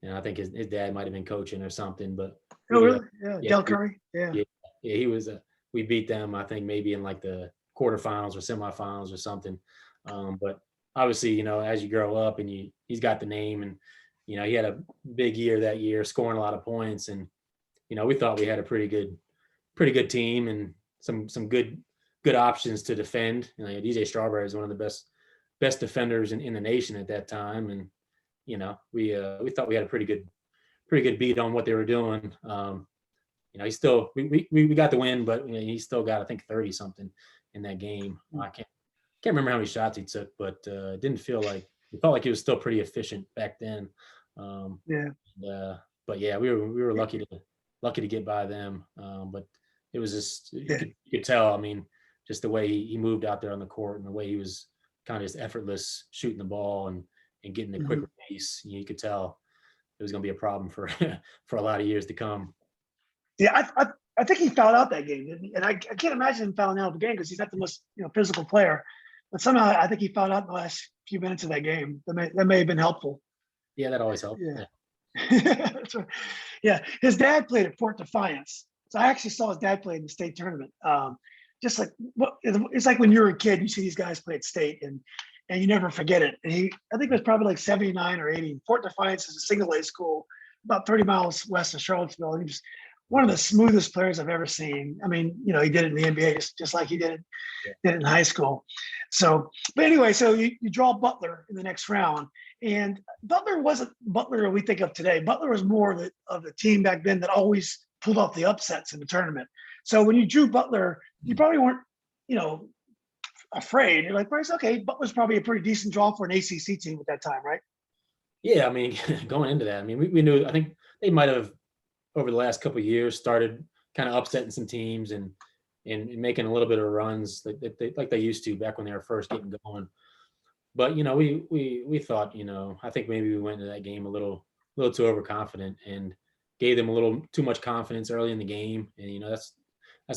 And I think his dad might have been coaching or something. But
Oh,
we
really? Yeah.
yeah
Del Curry. Yeah.
yeah yeah he was. We beat them. I think maybe in like the quarterfinals or semifinals or something. But obviously, as you grow up and he's got the name, and he had a big year that year, scoring a lot of points, and we thought we had a pretty good team and some good options to defend. DJ Strawberry is one of the best defenders in the nation at that time, and we thought we had a pretty good beat on what they were doing. He still we got the win, but he still got I think 30 something in that game. I can't remember how many shots he took, but it didn't feel like it felt like he was still pretty efficient back then. Um,
Yeah.
but yeah, we were lucky to get by them. But it was just
Yeah.
you could tell. I mean, just the way he moved out there on the court and the way he was kind of just effortless shooting the ball and getting the quick
Mhm.
release. You could tell it was going to be a problem for for a lot of years to come.
Yeah, I think he fouled out that game, and I can't imagine him fouling out of the game because he's not the most physical player. But somehow I think he fouled out in the last few minutes of that game. That may have been helpful.
Yeah, that always helped.
Yeah.
Yeah.
That's right. Yeah, his dad played at Fort Defiance, so I actually saw his dad play in the state tournament. Just like it's like when you're a kid, you see these guys play at state, and you never forget it. And I think it was probably like 79 or 80. Fort Defiance is a single A school about 30 miles west of Charlottesville, and he was one of the smoothest players I've ever seen. I mean, he did it in the NBA just like he did it in high school. So, but anyway, so you draw Butler in the next round, and Butler wasn't Butler we think of today. Butler was more of the team back then that always pulled off the upsets in the tournament. So when you drew Butler, you probably weren't, afraid. You're like, Bryce, okay, Butler's probably a pretty decent draw for an ACC team at that time, right?
Yeah, I mean, going into that, I mean, we knew. I think they might have over the last couple of years started kind of upsetting some teams and making a little bit of runs like they used to back when they were first getting going. But we thought, I think maybe we went into that game a little too overconfident and gave them a little too much confidence early in the game. And that's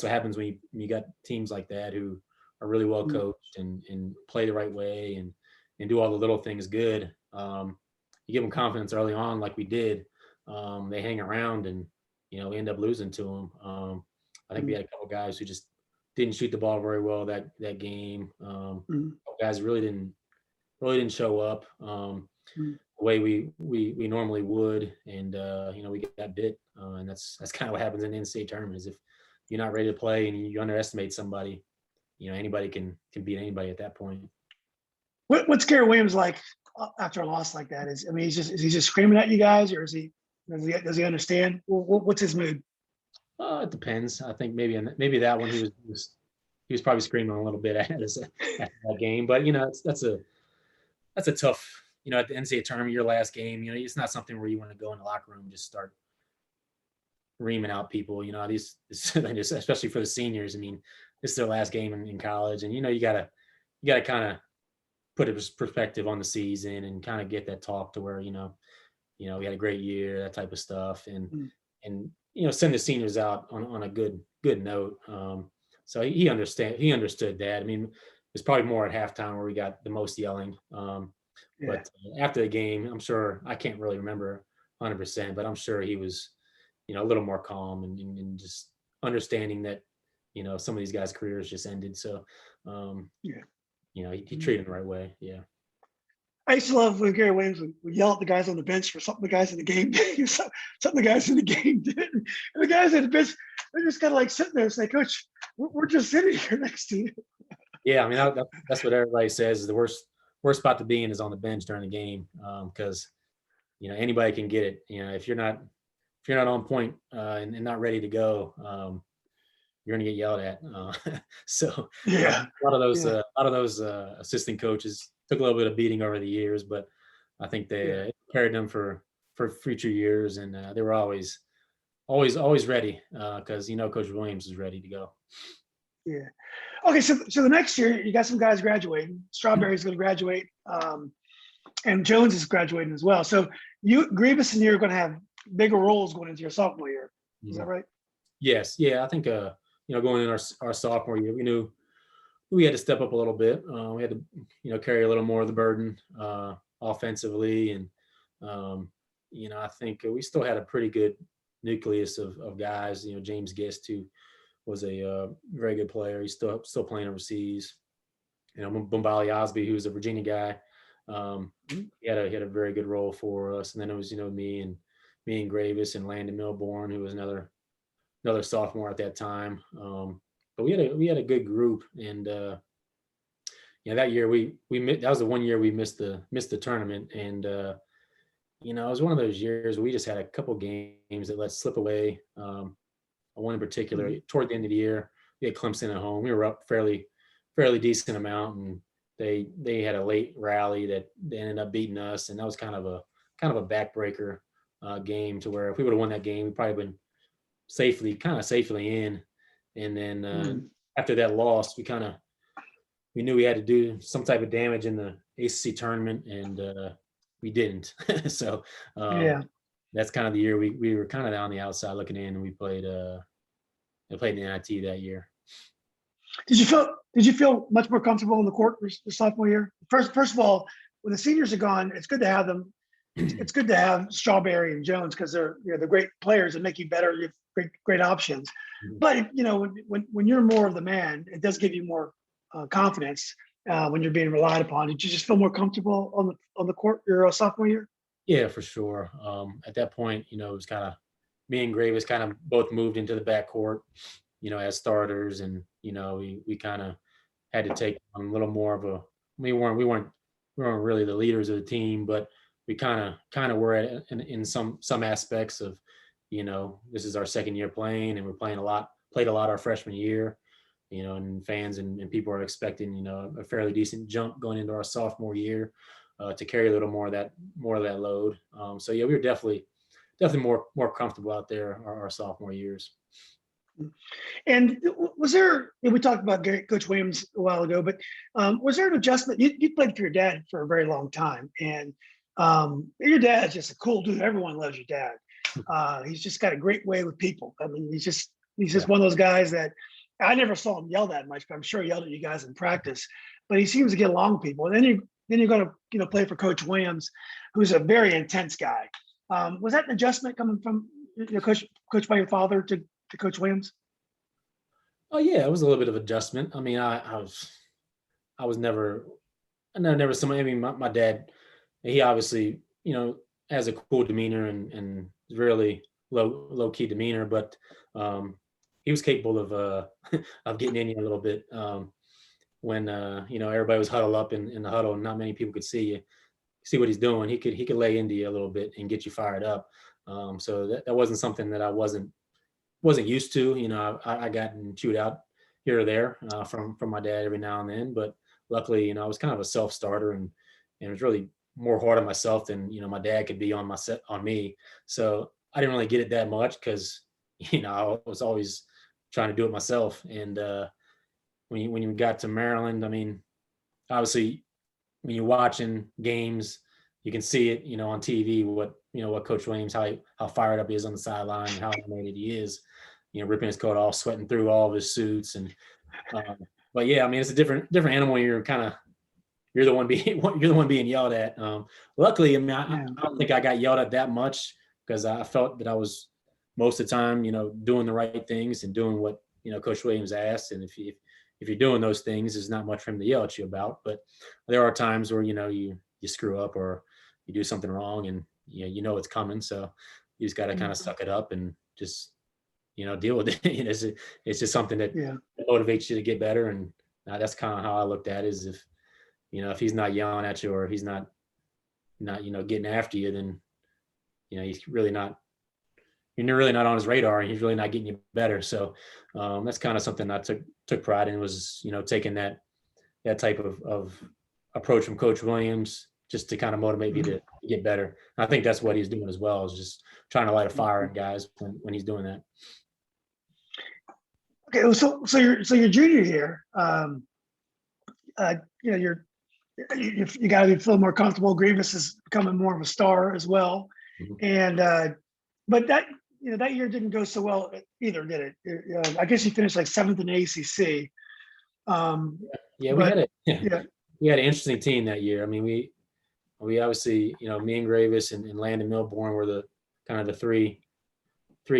what happens when you got teams like that who are really well
Mm.
coached and play the right way and do all the little things good. You give them confidence early on, like we did. They hang around and we end up losing to them. I think we
Mm.
had a couple guys who just didn't shoot the ball very well that game.
Mm.
Guys really didn't show up
Mm.
the way we normally would, and we got bit, and that's kind of what happens in the NCAA tournament. Is if you're not ready to play and you underestimate somebody, anybody can beat anybody at that point.
What's Gary Williams like after a loss like that? Is he just screaming at you guys, or does he understand? What's his mood?
It depends. I think maybe that one he was probably screaming a little bit at us after that game, but that's a tough, at the NCAA tournament, your last game, it's not something where you want to go in the locker room and just start reaming out people. Especially for the seniors. I mean, this is their last game in college, and you gotta kind of put a perspective on the season and kind of get that talk to where we had a great year, that type of stuff, and
Mm.
and send the seniors out on a good note. So he understood that. I mean, it's probably more at halftime where we got the most yelling.
Yeah.
But after the game, I'm sure I can't really remember 100%, but I'm sure he was, a little more calm and just understanding that, some of these guys' careers just ended. So,
Yeah.
he treated him the right way. Yeah.
I used to love when Gary Williams would yell at the guys on the bench for something the guys in the game did, something the guys in the game did. And the guys at the bench, they're just kind of like sitting there and say, Coach, we're just sitting here next to you.
Yeah. I mean, that's what everybody says is the worst spot to be in is on the bench during the game. Cause anybody can get it. If you're not on point and not ready to go, you're going to get yelled at. So
Yeah.
a lot
Yeah.
of those assistant coaches took a little bit of beating over the years, but I think they prepared them for future years, and they were always ready because Coach Williams is ready to go.
Yeah. Okay. So the next year you got some guys graduating. Strawberry's going to graduate, and Jones is graduating as well. So Grievous and you are going to have bigger roles going into your sophomore year. Is that right?
Yes. Yeah. I think going in our sophomore year, we knew we had to step up a little bit. We had to carry a little more of the burden offensively, and I think we still had a pretty good nucleus of guys. James Gist, who was a very good player. He's still playing overseas. Bumbali Osby, who's a Virginia guy. He had a very good role for us. And then it was me and Gravis and Landon Milborn, who was another sophomore at that time. But we had a good group, and that year that was the one year we missed the tournament, and it was one of those years where we just had a couple games that let slip away. One in particular, toward the end of the year, we had Clemson at home. We were up fairly decent amount, and they had a late rally that they ended up beating us, and that was kind of a backbreaker game, to where if we would have won that game, we probably been safely in. And then after that loss, we knew we had to do some type of damage in the ACC tournament, and we didn't. So that's kind of the year we were kind of on the outside looking in, and we played the NIT that year.
Did you feel much more comfortable in the court the sophomore year? First of all, when the seniors are gone, it's good to have them. It's good to have Strawberry and Jones, because they're great players and make you better. You have great options.
Mm-hmm.
But when you're more of the man, it does give you more confidence when you're being relied upon. Did you just feel more comfortable on the court your sophomore year?
Yeah, for sure. At that point, it was kind of me and Gravis kind of both moved into the backcourt, as starters, and we kind of had to take on a little more of a. We weren't really the leaders of the team, but we kind of were in some aspects of, this is our second year playing, and we're played a lot our freshman year, and fans and people are expecting, a fairly decent jump going into our sophomore year to carry a little more of that load. So yeah, we were definitely more comfortable out there our sophomore years.
And was there, we talked about Coach Williams a while ago, but was there an adjustment? You played for your dad for a very long time, and your dad's just a cool dude. Everyone loves your dad. He's just got a great way with people. I mean, he's just one of those guys that I never saw him yell that much, but I'm sure he yelled at you guys in practice. But he seems to get along with people. And then you're going to play for Coach Williams, who's a very intense guy. Was that an adjustment coming from coached by your father to Coach Williams?
Oh yeah, it was a little bit of adjustment. I mean, I was never someone. I mean, my dad, he obviously has a cool demeanor and really low key demeanor, but he was capable of getting in you a little bit when everybody was huddled up in the huddle and not many people could see what he's doing. He could lay into you a little bit and get you fired up. So that wasn't something that I wasn't used to. I gotten chewed out here or there from my dad every now and then, but luckily, I was kind of a self-starter and it was really more hard on myself than, my dad could be on me. So I didn't really get it that much because, I was always trying to do it myself. And when you got to Maryland, I mean, obviously when you're watching games, you can see it, on TV, what Coach Williams, how fired up he is on the sideline and how animated he is, ripping his coat off, sweating through all of his suits. And but yeah, I mean, it's a different animal. You're the one being you're the one being yelled at. Luckily, I mean,
Yeah.
I don't think I got yelled at that much because I felt that I was most of the time, doing the right things and doing what Coach Williams asked. And if you're doing those things, there's not much for him to yell at you about. But there are times where you screw up or you do something wrong, and it's coming. So you just got to kind of suck it up and just deal with it. It's just something that
Yeah.
motivates you to get better. And that's kind of how I looked at it, is if he's not yelling at you or he's not getting after you, then he's really not you're really not on his radar, and he's really not getting you better. So that's kind of something I took pride in, was taking that type of approach from Coach Williams, just to kind of motivate me to get better. And I think that's what he's doing as well, is just trying to light a fire in guys when he's doing that.
Okay, well, so your junior year, you got to feel more comfortable. Grievous is becoming more of a star as well, and but that year didn't go so well either, did it? I guess you finished like 7th in the ACC.
We had an interesting team that year. I mean, we obviously, me and Gravis and Landon Milborn were the kind of the three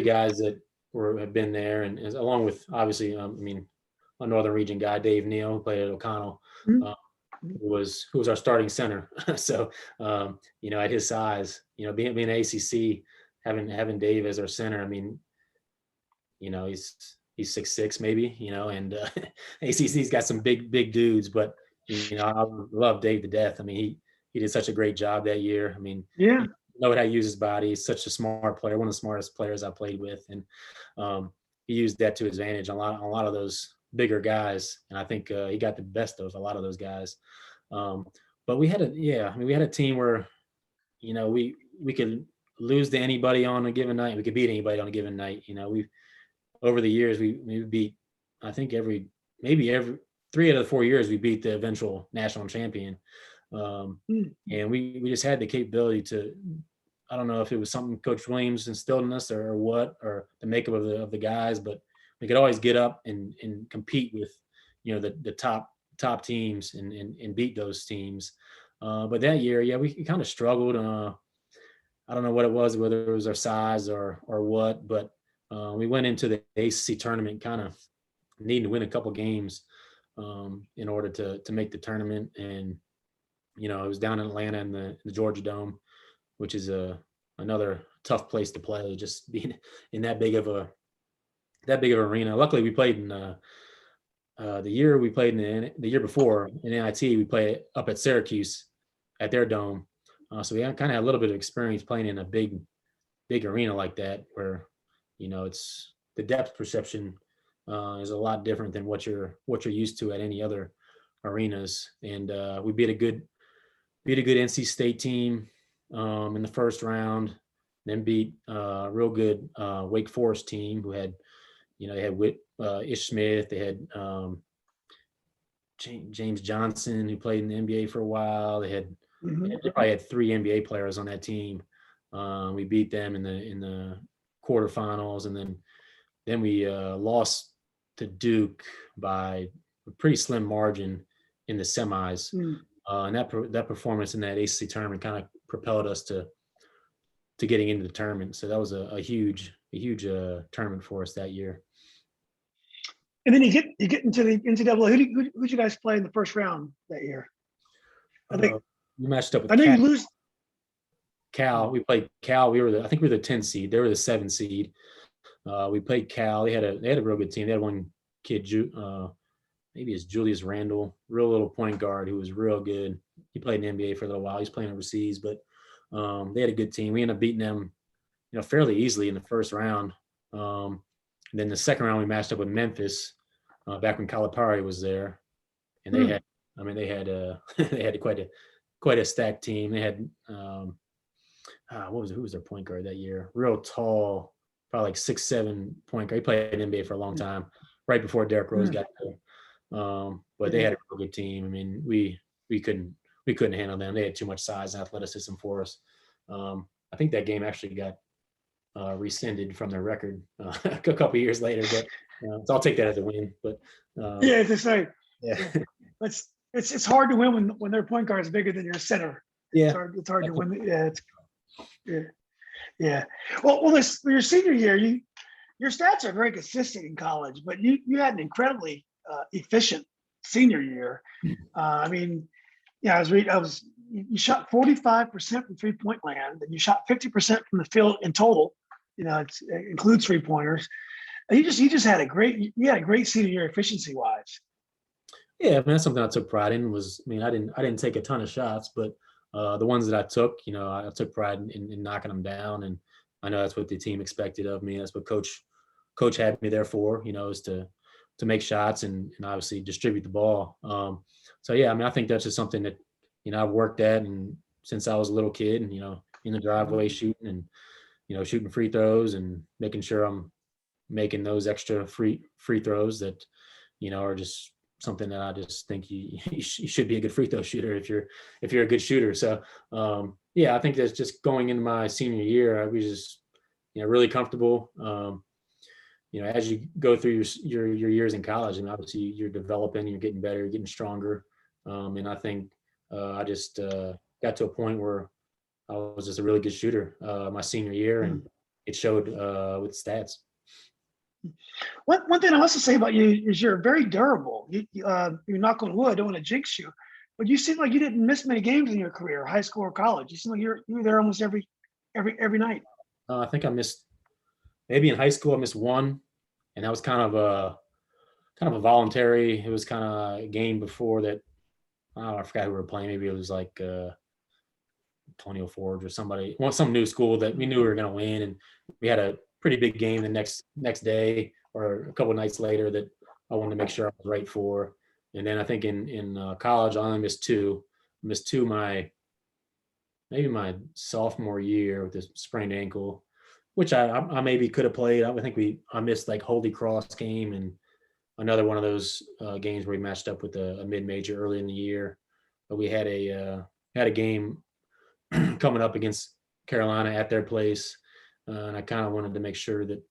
guys that have been there, and along with, obviously, a Northern Region guy, Dave Neal, who played at O'Connell, who was our starting center. So at his size, being ACC, having Dave as our center, I mean, he's 6'6" maybe, and ACC's got some big dudes, but I love Dave to death. I mean, he did such a great job that year. I mean,
yeah,
know how to use his body. He's such a smart player, one of the smartest players I played with, and he used that to his advantage on a lot of those bigger guys, and I think he got the best of a lot of those guys. But we had a team where we could lose to anybody on a given night. We could beat anybody on a given night. We over the years we beat, I think every 3 out of the 4 years we beat the eventual national champion. And we just had the capability to, I don't know if it was something Coach Williams instilled in us or what, or the makeup of the guys, but we could always get up and compete with, the top teams and beat those teams. But that year, we kind of struggled. I don't know what it was, whether it was our size or what, but we went into the ACC tournament kind of needing to win a couple games in order to make the tournament. And it was down in Atlanta in the Georgia Dome, which is another tough place to play, just being in that big of arena. Luckily, we played in the year before in NIT. We played up at Syracuse at their dome, so we kind of had a little bit of experience playing in a big arena like that, where it's the depth perception is a lot different than what you're used to at any other arenas. And we beat a good NC State team in the first round, then beat a real good Wake Forest team who had, they had Ish Smith, they had James Johnson, who played in the NBA for a while. They probably had 3 NBA players on that team. We beat them in the quarterfinals, and then we lost to Duke by a pretty slim margin in the semis. And that performance in that ACC tournament kind of propelled us to getting into the tournament. So that was a huge tournament for us that year.
And then you get into the NCAA. Who'd you guys play in the first round that year? I think
we matched up with.
I know you lose.
Cal. We played Cal. I think we were the 10 seed. They were the 7 seed. We played Cal. They had a real good team. They had one kid, maybe it's Julius Randle, real little point guard who was real good. He played in the NBA for a little while. He's playing overseas, but they had a good team. We ended up beating them, fairly easily in the first round. And then the second round we matched up with Memphis back when Calipari was there, and they had they had quite a stacked team. They had who was their point guard that year? Real tall, probably like 6'7" point guard. He played in the NBA for a long time, right before Derrick Rose got there. But they had a real good team. I mean, we couldn't handle them. They had too much size and athleticism for us. I think that game actually got rescinded from their record a couple of years later, but so I'll take that as a win. But
it's the same.
Yeah.
It's hard to win when their point guard is bigger than your center.
Yeah.
It's hard to win. Yeah, yeah, yeah. Well, this your senior year, your stats are very consistent in college, but you had an incredibly efficient senior year. I mean, yeah, you shot 45% from 3-point land, and you shot 50% from the field in total. It includes 3-pointers. And you just had a great senior year efficiency wise.
Yeah, I mean, that's something I took pride in. I didn't take a ton of shots, but the ones that I took, I took pride in knocking them down, and I know that's what the team expected of me. That's what coach had me there for, is to make shots and obviously distribute the ball. So yeah, I mean, I think that's just something that I've worked at, and since I was a little kid, and in the driveway shooting, and shooting free throws and making sure I'm making those extra free throws that are just something that I just think you should be a good free throw shooter if you're a good shooter. So yeah, I think that's just going into my senior year, I was just really comfortable. As you go through your years in college, and obviously you're developing, you're getting better, you're getting stronger. And I think I just got to a point where I was just a really good shooter my senior year, and it showed with stats.
One thing I also say about you is you're very durable. You knock on wood, I don't want to jinx you, but you seem like you didn't miss many games in your career, high school or college. You seem like you were there almost every night.
I think I missed, maybe in high school I missed one, and that was kind of a voluntary. It was kind of a game before that. I forgot who we were playing. Maybe it was like Antonio Forge or somebody, some new school that we knew we were going to win, and we had a pretty big game the next day or a couple of nights later that I wanted to make sure I was right for. And then I think in college I only missed two. I missed two maybe my sophomore year with this sprained ankle, which I maybe could have played. I think I missed like Holy Cross game and another one of those games where we matched up with a mid-major early in the year. But we had a game coming up against Carolina at their place, and I kind of wanted to make sure that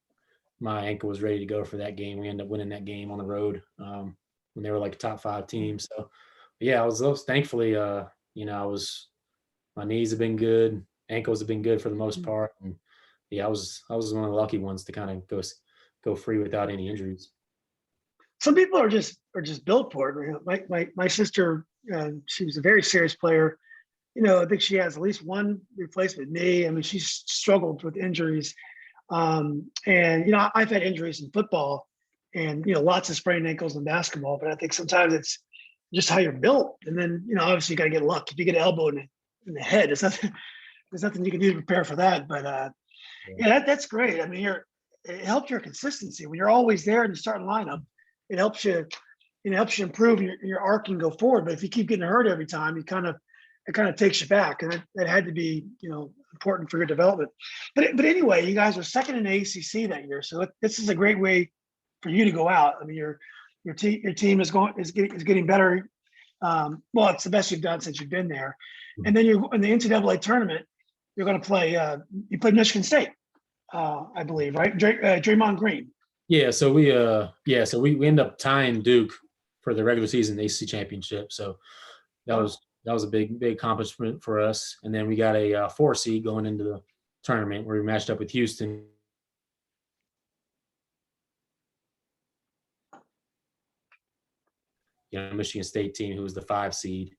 my ankle was ready to go for that game. We ended up winning that game on the road when they were like a top 5 team. So yeah, I was thankfully, my knees have been good, ankles have been good for the most part, and yeah, I was one of the lucky ones to kind of go free without any injuries.
Some people are just built for it. My sister, she was a very serious player. I think she has at least one replacement knee. I mean, she's struggled with injuries. And I've had injuries in football, and lots of sprained ankles in basketball. But I think sometimes it's just how you're built, and then obviously you got to get luck. If you get an elbow in the head, there's nothing you can do to prepare for that. But yeah, that's great. I mean, it helps your consistency when you're always there in the starting lineup. It helps you improve your arc and go forward. But if you keep getting hurt every time, it kind of takes you back, and that had to be important for your development. But anyway, you guys are second in the ACC that year, so this is a great way for you to go out. I mean, your team is getting better. Well, it's the best you've done since you've been there, and then you're in the NCAA tournament. You're going to play. You play Michigan State, I believe, right? Draymond Green.
Yeah, so we end up tying Duke for the regular season ACC championship. So that was a big accomplishment for us. And then we got a 4 seed going into the tournament where we matched up with Houston. Michigan State team who was the 5 seed.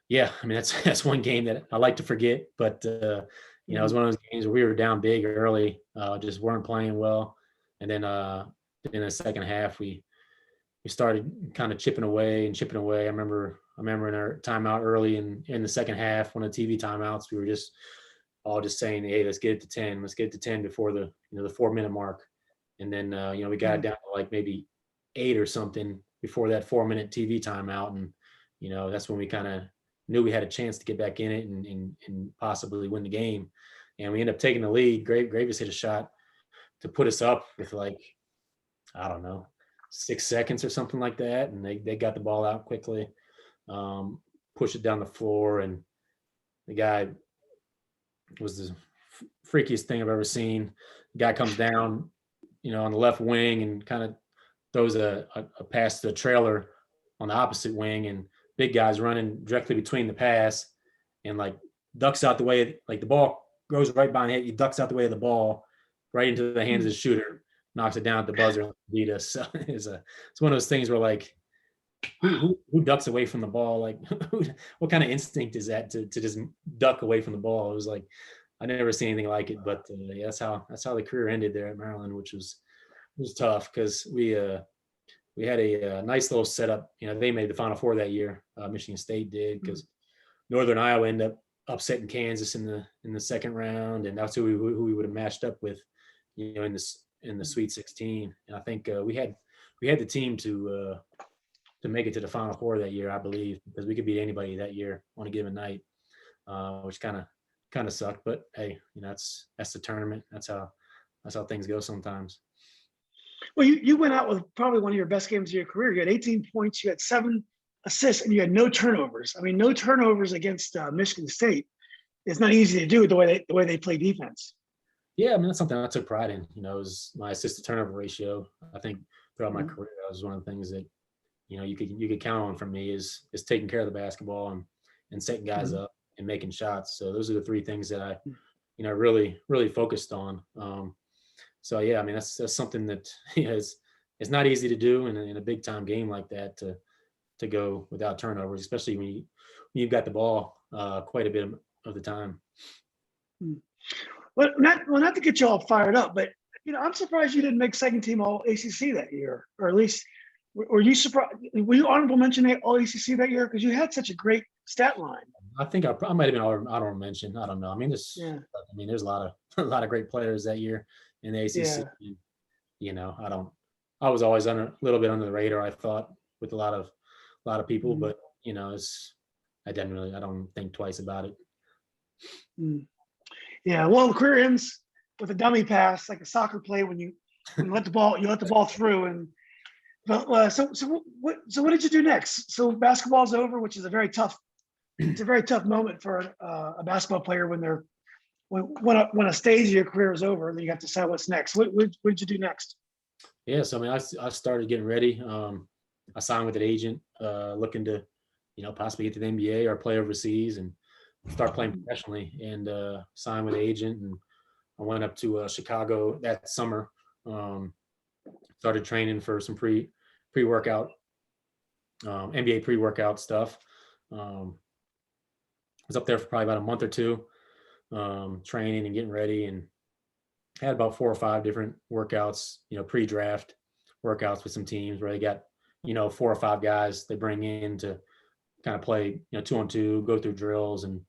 Yeah, I mean that's one game that I like to forget, but it was one of those games where we were down big early, just weren't playing well, and then in the second half we started kind of chipping away. I remember in our timeout early in the second half, one of the TV timeouts, we were just all just saying, hey, let's get it to 10. Let's get it to 10 before the 4-minute mark. And then we got it down to like maybe 8 or something before that 4-minute TV timeout, and that's when we kind of knew we had a chance to get back in it and possibly win the game. And we ended up taking the lead. Gravis hit a shot to put us up with like, I don't know, 6 seconds or something like that. And they got the ball out quickly, pushed it down the floor. And the guy was the freakiest thing I've ever seen. The guy comes down, on the left wing and kind of throws a pass to the trailer on the opposite wing, and big guy's running directly between the pass and like ducks out the way, like the ball goes right behind it. He ducks out the way of the ball right into the hands of the shooter, knocks it down at the buzzer, beat us. So it's one of those things where like, who ducks away from the ball? Like, what kind of instinct is that to just duck away from the ball? It was like, I never seen anything like it. But yeah, that's how the career ended there at Maryland, which was tough because we had a nice little setup. You know, they made the Final Four that year. Michigan State did, because Northern Iowa ended up upsetting Kansas in the second round, and that's who we would have matched up with, you know, in the Sweet 16. And I think we had the team to make it to the Final Four that year, I believe, because we could beat anybody that year on a given night, which kind of sucked. But hey, you know, that's the tournament. That's how things go sometimes.
Well, you went out with probably one of your best games of your career. You had 18 points, you had 7 assists, and you had no turnovers. I mean, no turnovers against Michigan State. It's not easy to do the way they play defense.
Yeah, I mean, that's something I took pride in. You know, is my assist to turnover ratio. I think throughout my career, that was one of the things that, you know, you could count on from me is taking care of the basketball and setting guys up and making shots. So those are the 3 things that I, you know, really focused on. So yeah, I mean, that's something that, you know, it's not easy to do in a big time game like that, to go without turnovers, especially when you've got the ball quite a bit of the time.
Well, not to get you all fired up, but you know, I'm surprised you didn't make second team All ACC that year, or at least were you surprised? Were you honorable mention All ACC that year because you had such a great stat line?
I think I might have been honorable mention. I don't know. I mean, there's a lot of great players that year in the ACC.
Yeah.
You know, I was always a little bit under the radar, I thought, with a lot of people, but you know, I don't think twice about it.
Yeah, well, the career ends with a dummy pass, like a soccer play when you let the ball through. And but so what did you do next? So basketball's over, which is a very tough moment for a basketball player when a stage of your career is over, and then you have to decide what's next. What did you do next?
Yeah, so I mean, I started getting ready. I signed with an agent, looking to, you know, possibly get to the NBA or play overseas and start playing professionally, and signed with an agent. And I went up to Chicago that summer. Started training for some pre-workout, NBA pre-workout stuff. Was up there for probably about a month or 2, training and getting ready, and had about 4 or 5 different workouts, you know, pre-draft workouts with some teams where they got, you know, 4 or 5 guys they bring in to kind of play, you know, 2-on-2, go through drills and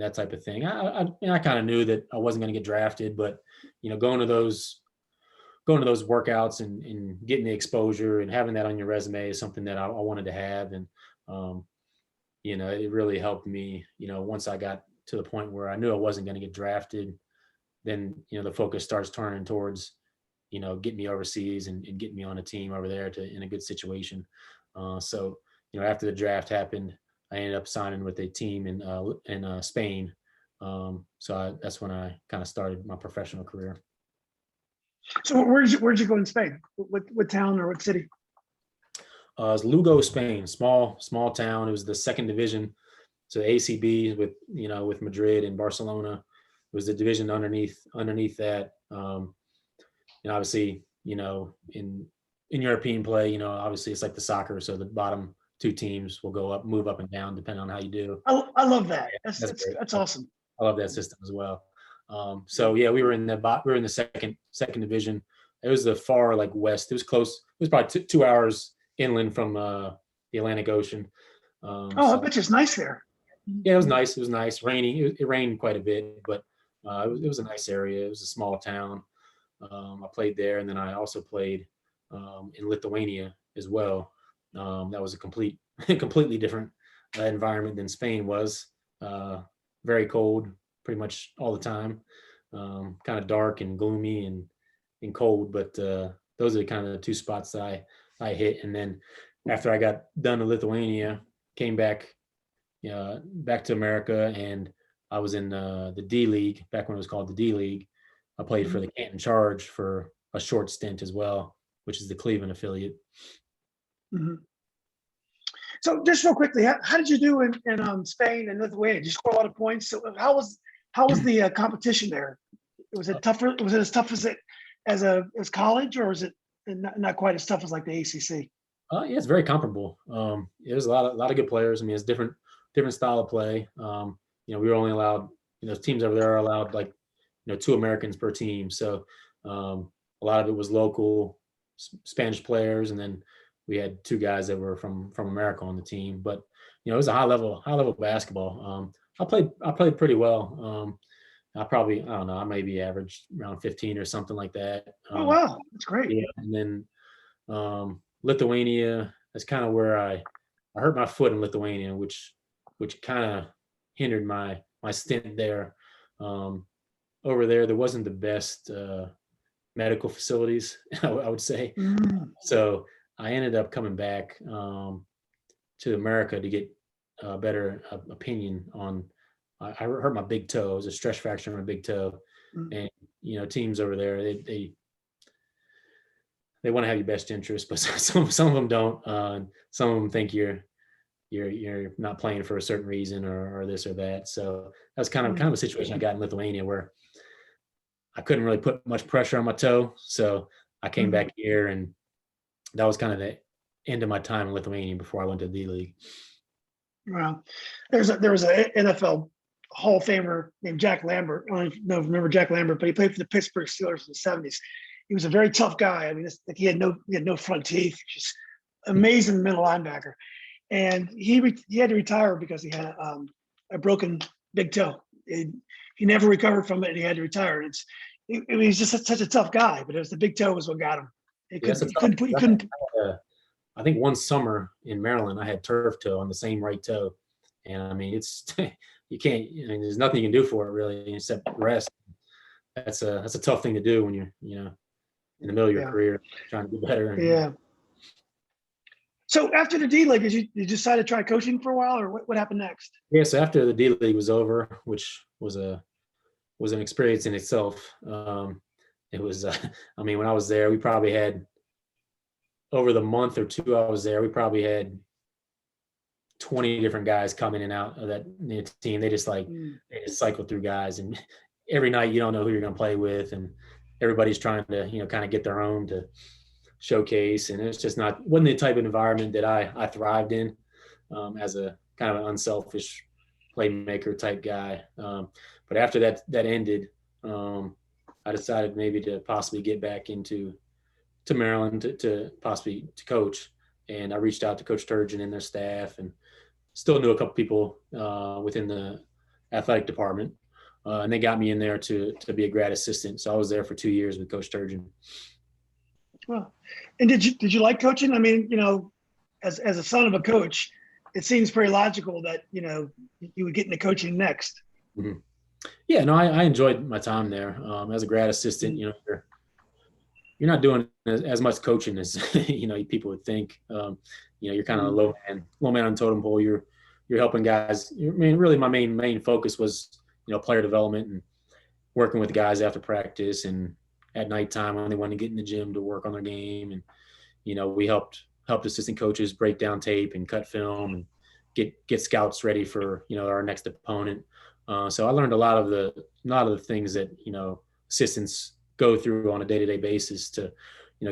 that type of thing. I kind of knew that I wasn't going to get drafted, but, you know, going to those workouts and getting the exposure and having that on your resume is something that I wanted to have. And, you know, it really helped me, you know, once I got to the point where I knew I wasn't going to get drafted, then, you know, the focus starts turning towards, you know, getting me overseas and getting me on a team over there in a good situation. So, you know, after the draft happened, I ended up signing with a team in Spain. So that's when I kind of started my professional career.
So where'd you go in Spain? What town or what city?
It was Lugo, Spain, small town. It was the 2nd division. So ACB with Madrid and Barcelona. It was the division underneath that. And obviously, you know, in European play, you know, obviously it's like the soccer. So the bottom 2 teams will move up and down depending on how you do.
I love that. That's awesome.
I love that system as well. So yeah, we were in the second division. It was the far like west. It was close. It was probably 2 hours inland from the Atlantic Ocean.
I bet you it's nice there.
Yeah, it was nice. It was nice. Rainy. It rained quite a bit, but it was a nice area. It was a small town. I played there, and then I also played in Lithuania as well. That was a completely different environment than Spain was. Very cold, pretty much all the time. Kind of dark and gloomy and cold, but those are kind of the 2 spots that I hit. And then after I got done in Lithuania, came back to America, and I was in the D League back when it was called the D League. I played for the Canton Charge for a short stint as well. which is the Cleveland affiliate.
Mhm. So just real quickly, how did you do in Spain and Lithuania? Did you score a lot of points? So how was the competition there? Was it tougher? Was it as tough as college, or was it not quite as tough as like the ACC?
Yeah, it's very comparable. There's a lot of good players. I mean, it's different style of play. We were only allowed, teams over there are allowed like, 2 Americans per team. So a lot of it was local Spanish players, and then we had 2 guys that were from America on the team. But it was a high level basketball. I played pretty well. I don't know, I maybe averaged around 15 or something like that.
Oh wow, that's great.
Yeah, and then Lithuania, that's kind of where I hurt my foot in Lithuania, which kind of hindered my stint there. Um, Over there wasn't the best medical facilities, I would say.
Mm,
So I ended up coming back to America to get a better opinion on. I hurt my big toe. It was a stress fracture in my big toe,
mm.
and teams over there they want to have your best interest, but some of them don't. Some of them think you're not playing for a certain reason or this or that. So that's kind of a situation I got in Lithuania where I couldn't really put much pressure on my toe. So I came back here, and that was kind of the end of my time in Lithuania before I went to the D League.
Wow. There was an NFL Hall of Famer named Jack Lambert. I don't know if you remember Jack Lambert, but he played for the Pittsburgh Steelers in the '70s. He was a very tough guy. I mean, like he had no front teeth. Just amazing middle linebacker. And he had to retire because he had a broken big toe. He never recovered from it, and he had to retire. It was just such a tough guy, but it was the big toe was what got him. He couldn't.
I think one summer in Maryland, I had turf toe on the same right toe, and I mean, it's you can't. I mean, there's nothing you can do for it really except rest. That's a tough thing to do when you're in the middle of your career trying to get better.
Yeah. So after the D League, did you decide to try coaching for a while, or what happened next?
Yeah. So after the D League was over, which was an experience in itself. It was. I mean, when I was there, we probably had over the month or 2 I was there, we probably had 20 different guys come in and out of that team. They just cycle through guys, and every night you don't know who you're going to play with, and everybody's trying to kind of get their own to showcase, and it's just wasn't the type of environment that I thrived in as a kind of an unselfish playmaker type guy. But after that ended, I decided maybe to possibly get back into Maryland to possibly to coach, and I reached out to Coach Turgeon and their staff, and still knew a couple people within the athletic department, and they got me in there to be a grad assistant. So I was there for 2 years with Coach Turgeon.
Well, and did you like coaching? I mean, as a son of a coach, it seems pretty logical that you would get into coaching next.
Mm-hmm. Yeah, no, I enjoyed my time there as a grad assistant. You're not doing as much coaching as people would think. You're kind of a low man on the totem pole. You're helping guys. I mean, really, my main focus was player development and working with guys after practice and at nighttime when they wanted to get in the gym to work on their game. And we helped assistant coaches break down tape and cut film and get scouts ready for our next opponent. So I learned a lot of the things that assistants go through on a day-to-day basis to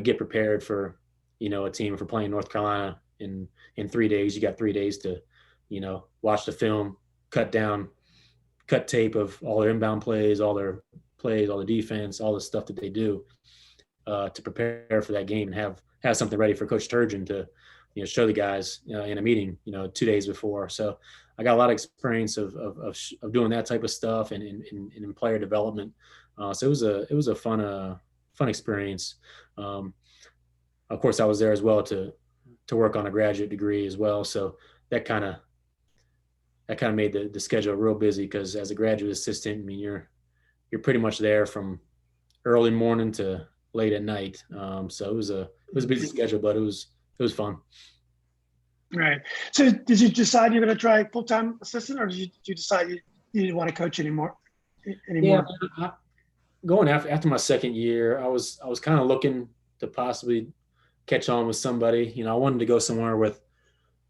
get prepared for a team. If we're playing North Carolina in 3 days, you got 3 days to watch the film, cut tape of all their inbound plays, all their plays, all the defense, all the stuff that they do to prepare for that game, and have something ready for Coach Turgeon to show the guys in a meeting 2 days before. So I got a lot of experience of doing that type of stuff and in player development. So it was a fun experience. Of course, I was there as well to work on a graduate degree as well. So that kind of made the schedule real busy, because as a graduate assistant, I mean, you're pretty much there from early morning to late at night. So it was a busy schedule, but it was fun.
Right. So did you decide you're going to try full-time assistant, or did you decide you didn't want to coach anymore?
Yeah, going after my second year, I was kind of looking to possibly catch on with somebody. I wanted to go somewhere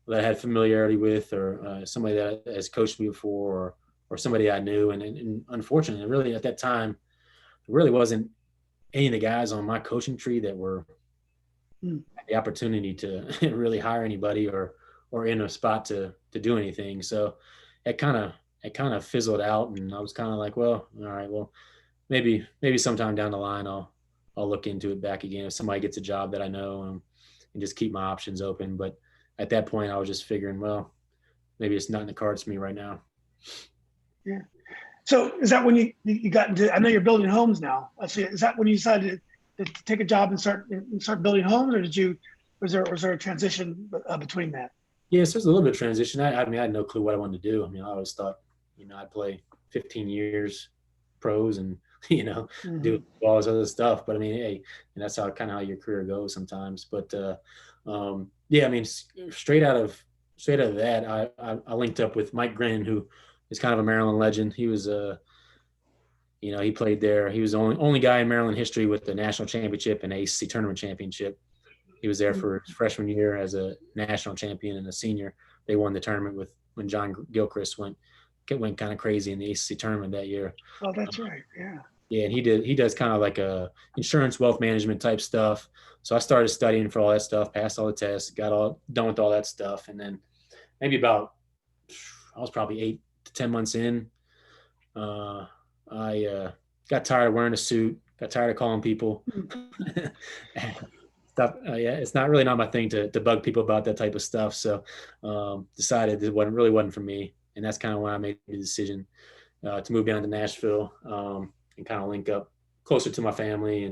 that I had familiarity with, or somebody that has coached me before, or somebody I knew. And unfortunately, really at that time, there really wasn't any of the guys on my coaching tree that were
Mm.
had the opportunity to really hire anybody or in a spot to do anything. So it kind of fizzled out, and I was kind of like, well, all right, well, maybe sometime down the line I'll look into it back again if somebody gets a job that I know, and just keep my options open. But at that point, I was just figuring, well, maybe it's not in the cards for me right now.
Yeah. So is that when you got into? I know you're building homes now. So is that when you decided to take a job and start building homes, or was there a transition between that?
Yes, there's a little bit of transition. I mean, I had no clue what I wanted to do. I mean, I always thought, I'd play 15 years pros and, do
Hmm.
all this other stuff. But I mean, hey, and that's how your career goes sometimes. But yeah, I mean, straight out of that, I linked up with Mike Grin, who is kind of a Maryland legend. He was he played there. He was the only guy in Maryland history with the national championship and ACC tournament championship. He was there for his freshman year as a national champion and a senior. They won the tournament when John Gilchrist went kind of crazy in the ACC tournament that year.
Oh, that's right. Yeah.
Yeah, and he does kind of like a insurance wealth management type stuff. So I started studying for all that stuff, passed all the tests, got all done with all that stuff, and then maybe I was probably 8 to 10 months in. I got tired of wearing a suit, got tired of calling people. Stuff. Yeah, it's not my thing to bug people about that type of stuff. So decided it wasn't for me, and that's kind of when I made the decision to move down to Nashville, and kind of link up closer to my family,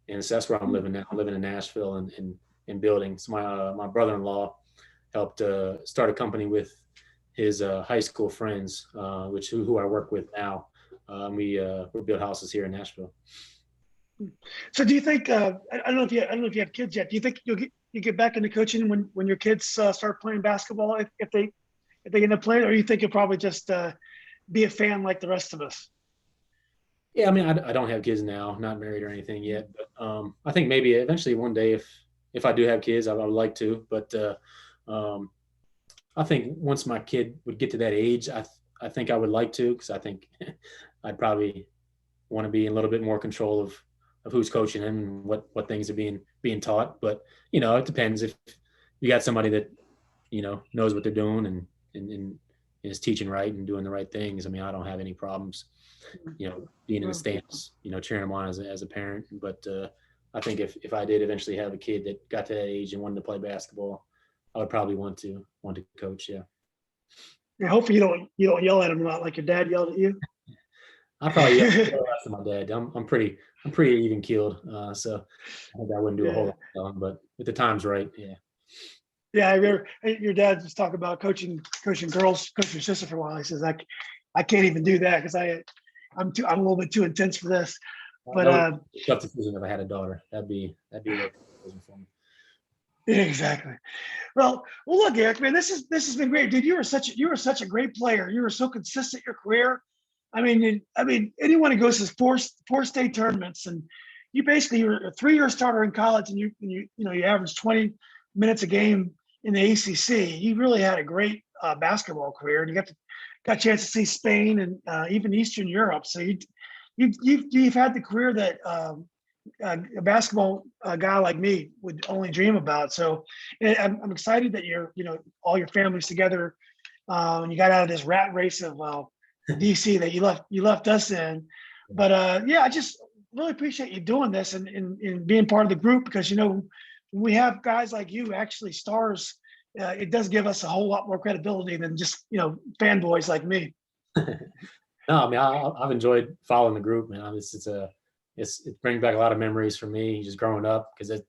and so that's where I'm living now. I'm living in Nashville and building. So my brother-in-law helped start a company with his high school friends, who I work with now. We build houses here in Nashville.
So do you think? I don't know if you have kids yet. Do you think you get back into coaching when your kids start playing basketball if they end up playing, or you think you'll probably just be a fan like the rest of us?
Yeah, I mean, I don't have kids now, not married or anything yet, but I think maybe eventually one day, if I do have kids, I would like to. But um, I think once my kid would get to that age, I think I would like to, because I think I'd probably want to be in a little bit more control of who's coaching him and what things are being taught. But it depends if you got somebody that knows what they're doing and is teaching right and doing the right things. I mean, I don't have any problems, being in the
Well,
stands, cheering them on as a parent. But I think if I did eventually have a kid that got to that age and wanted to play basketball, I would probably want to coach. Yeah.
yeah, hopefully you don't yell at them a lot like your dad yelled at you.
I probably yell less than my dad. I'm pretty even keeled. So I think I wouldn't do a whole
Yeah.
lot of yelling, but if the time's right, yeah.
Yeah, I remember your dad was talking about coaching girls, coaching your sister for a while. He says, I can't even do that because I'm a little bit too intense for this. But
That would be a tough decision if I had a daughter. That'd be a little tough decision for me.
yeah, exactly. Well, look, Eric, man, this has been great, dude. You were such a great player. You were so consistent in your career. I mean, anyone who goes to four state tournaments, and you were a 3-year starter in college, and you averaged 20 minutes a game in the ACC. You really had a great basketball career, and you got a chance to see Spain and even Eastern Europe. So you've had the career that a basketball guy like me would only dream about. So I'm excited that all your family's together, and you got out of this rat race of DC that you left us in. But yeah, I just really appreciate you doing this and being part of the group, because when we have guys like you, actually stars, it does give us a whole lot more credibility than just fanboys like me.
No, I mean, I've enjoyed following the group, man. It brings back a lot of memories for me just growing up, because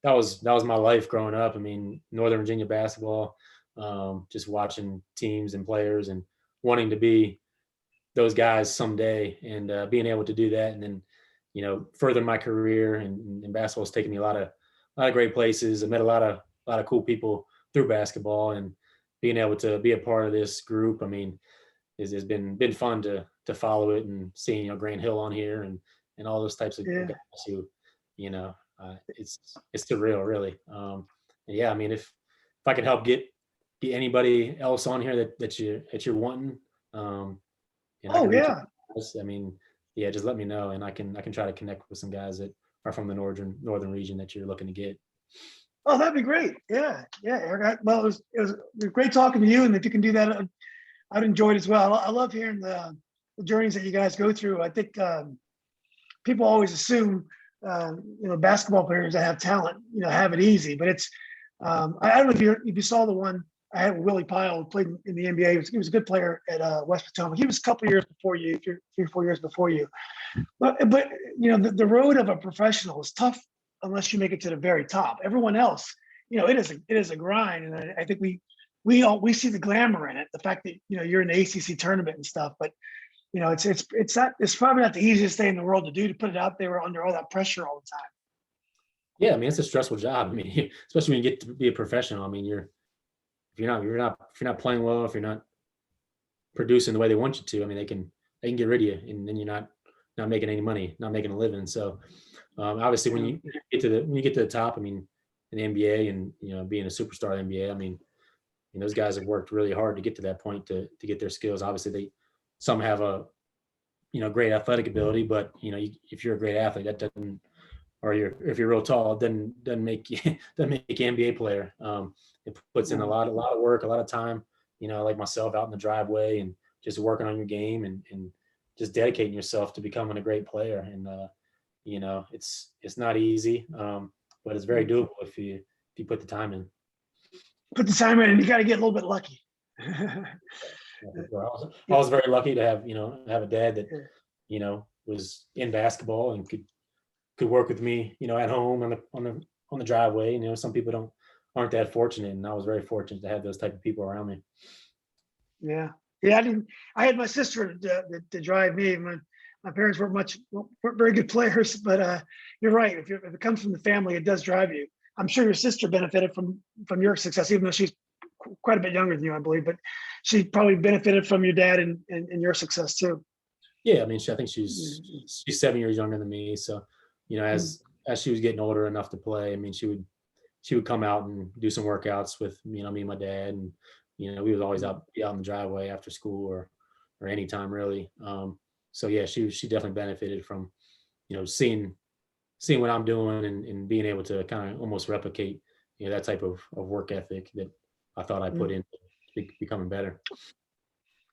that was my life growing up. I mean, Northern Virginia basketball, just watching teams and players and wanting to be those guys someday, and being able to do that, and then further my career, and basketball has taken me a lot of great places. I met a lot of cool people through basketball, and being able to be a part of this group, I mean, has been fun to follow it, and seeing Grant Hill on here, and all those types of
Yeah.
guys who you know It's surreal, really. And yeah, I mean, if I can help get anybody else on here that you're wanting, and I
Oh
can reach
yeah.
out, I mean, yeah, just let me know, and I can try to connect with some guys that are from the northern region that you're looking to get.
Oh, that'd be great. Yeah, yeah, Eric. Well, it was great talking to you, and if you can do that, I'd enjoy it as well. I love hearing the journeys that you guys go through. I think people always assume basketball players that have talent have it easy, but it's I don't know if you saw the one I had with Willie Pyle, who played in the NBA. He was a good player at West Potomac. He was a couple years before you, 3 or 4 years before you. But the road of a professional is tough unless you make it to the very top. Everyone else, it is a grind, and I think we see the glamour in it, the fact that you're in the ACC tournament and stuff. But it's probably not the easiest thing in the world to do, to put it out there under all that pressure all the time.
Yeah, I mean, it's a stressful job. I mean, especially when you get to be a professional. I mean, if you're not playing well, if you're not producing the way they want you to, I mean, they can get rid of you, and then you're not making any money, not making a living. So obviously, when you get to the top, I mean, in the NBA, and being a superstar in the NBA, I mean, those guys have worked really hard to get to that point, to get their skills. Obviously, some have a great athletic ability, but if you're a great athlete, that doesn't, or if you're real tall, it doesn't make you doesn't make you an NBA player. It puts in a lot of work, a lot of time. Like myself, out in the driveway and just working on your game, and just dedicating yourself to becoming a great player. And it's not easy, but it's very doable if you put the time in.
Put the time in, and you got to get a little bit lucky.
I was very lucky to have a dad that was in basketball and could work with me at home on the driveway. Some people aren't that fortunate, and I was very fortunate to have those type of people around me.
Yeah, I had my sister to drive me. My parents weren't very good players, but you're right. If it comes from the family, it does drive you. I'm sure your sister benefited from your success, even though she's quite a bit younger than you, I believe. But she probably benefited from your dad and your success too.
Yeah, I mean, I think she's 7 years younger than me. So, as she was getting older enough to play, I mean, she would come out and do some workouts with me and my dad, and we was always out in the driveway after school or anytime really. So yeah, she definitely benefited from seeing what I'm doing, and being able to kind of almost replicate that type of work ethic that I thought I put in becoming better.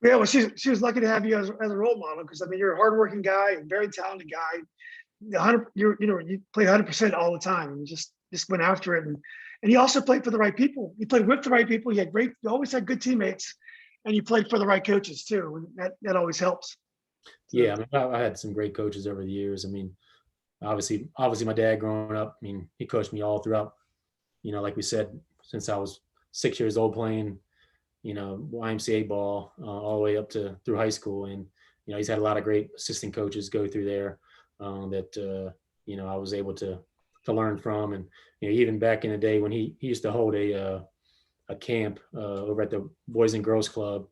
Yeah, well, she was lucky to have you as a role model, because I mean, you're a hardworking guy, a very talented guy. You played 100% all the time, and just went after it, and you also played for the right people. You played with the right people. You always had good teammates, and you played for the right coaches too, and that always helps.
Yeah, I mean, I had some great coaches over the years. I mean, obviously my dad growing up, I mean, he coached me all throughout, like we said, since I was 6 years old, playing YMCA ball, all the way up through high school. And he's had a lot of great assistant coaches go through there, that I was able to learn from. And even back in the day when he used to hold a camp over at the Boys and Girls Club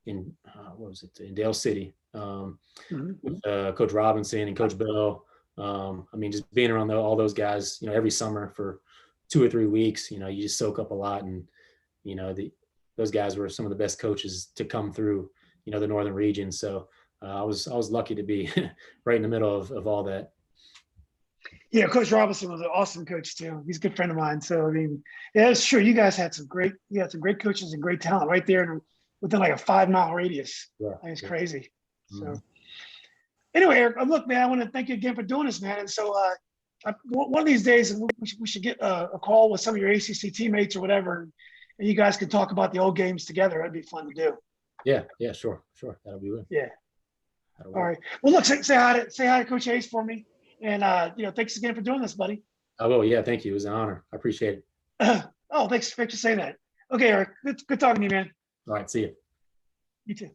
in what was it, in Dale City, with Coach Robinson and Coach Bell. I mean, just being around all those guys, every summer for 2 or 3 weeks, you just soak up a lot. And those guys were some of the best coaches to come through the northern region. So I was lucky to be right in the middle of all that.
Yeah, Coach Robinson was an awesome coach too. He's a good friend of mine. So I mean, yeah, it's true. You guys had some great coaches and great talent right there within like a 5-mile radius.
Yeah,
it's crazy. So anyway, Eric, look, man, I want to thank you again for doing this, man. And so one of these days we should get a call with some of your ACC teammates or whatever, and you guys can talk about the old games together. That'd be fun to do.
Yeah, sure. That'll be good.
Yeah. All right. Well, look, say hi to Coach Hayes for me, and thanks again for doing this, buddy.
I will. Yeah, thank you. It was an honor. I appreciate
it. Thanks for saying that. Okay, Eric. Good talking to you, man.
All right. See you.
You too.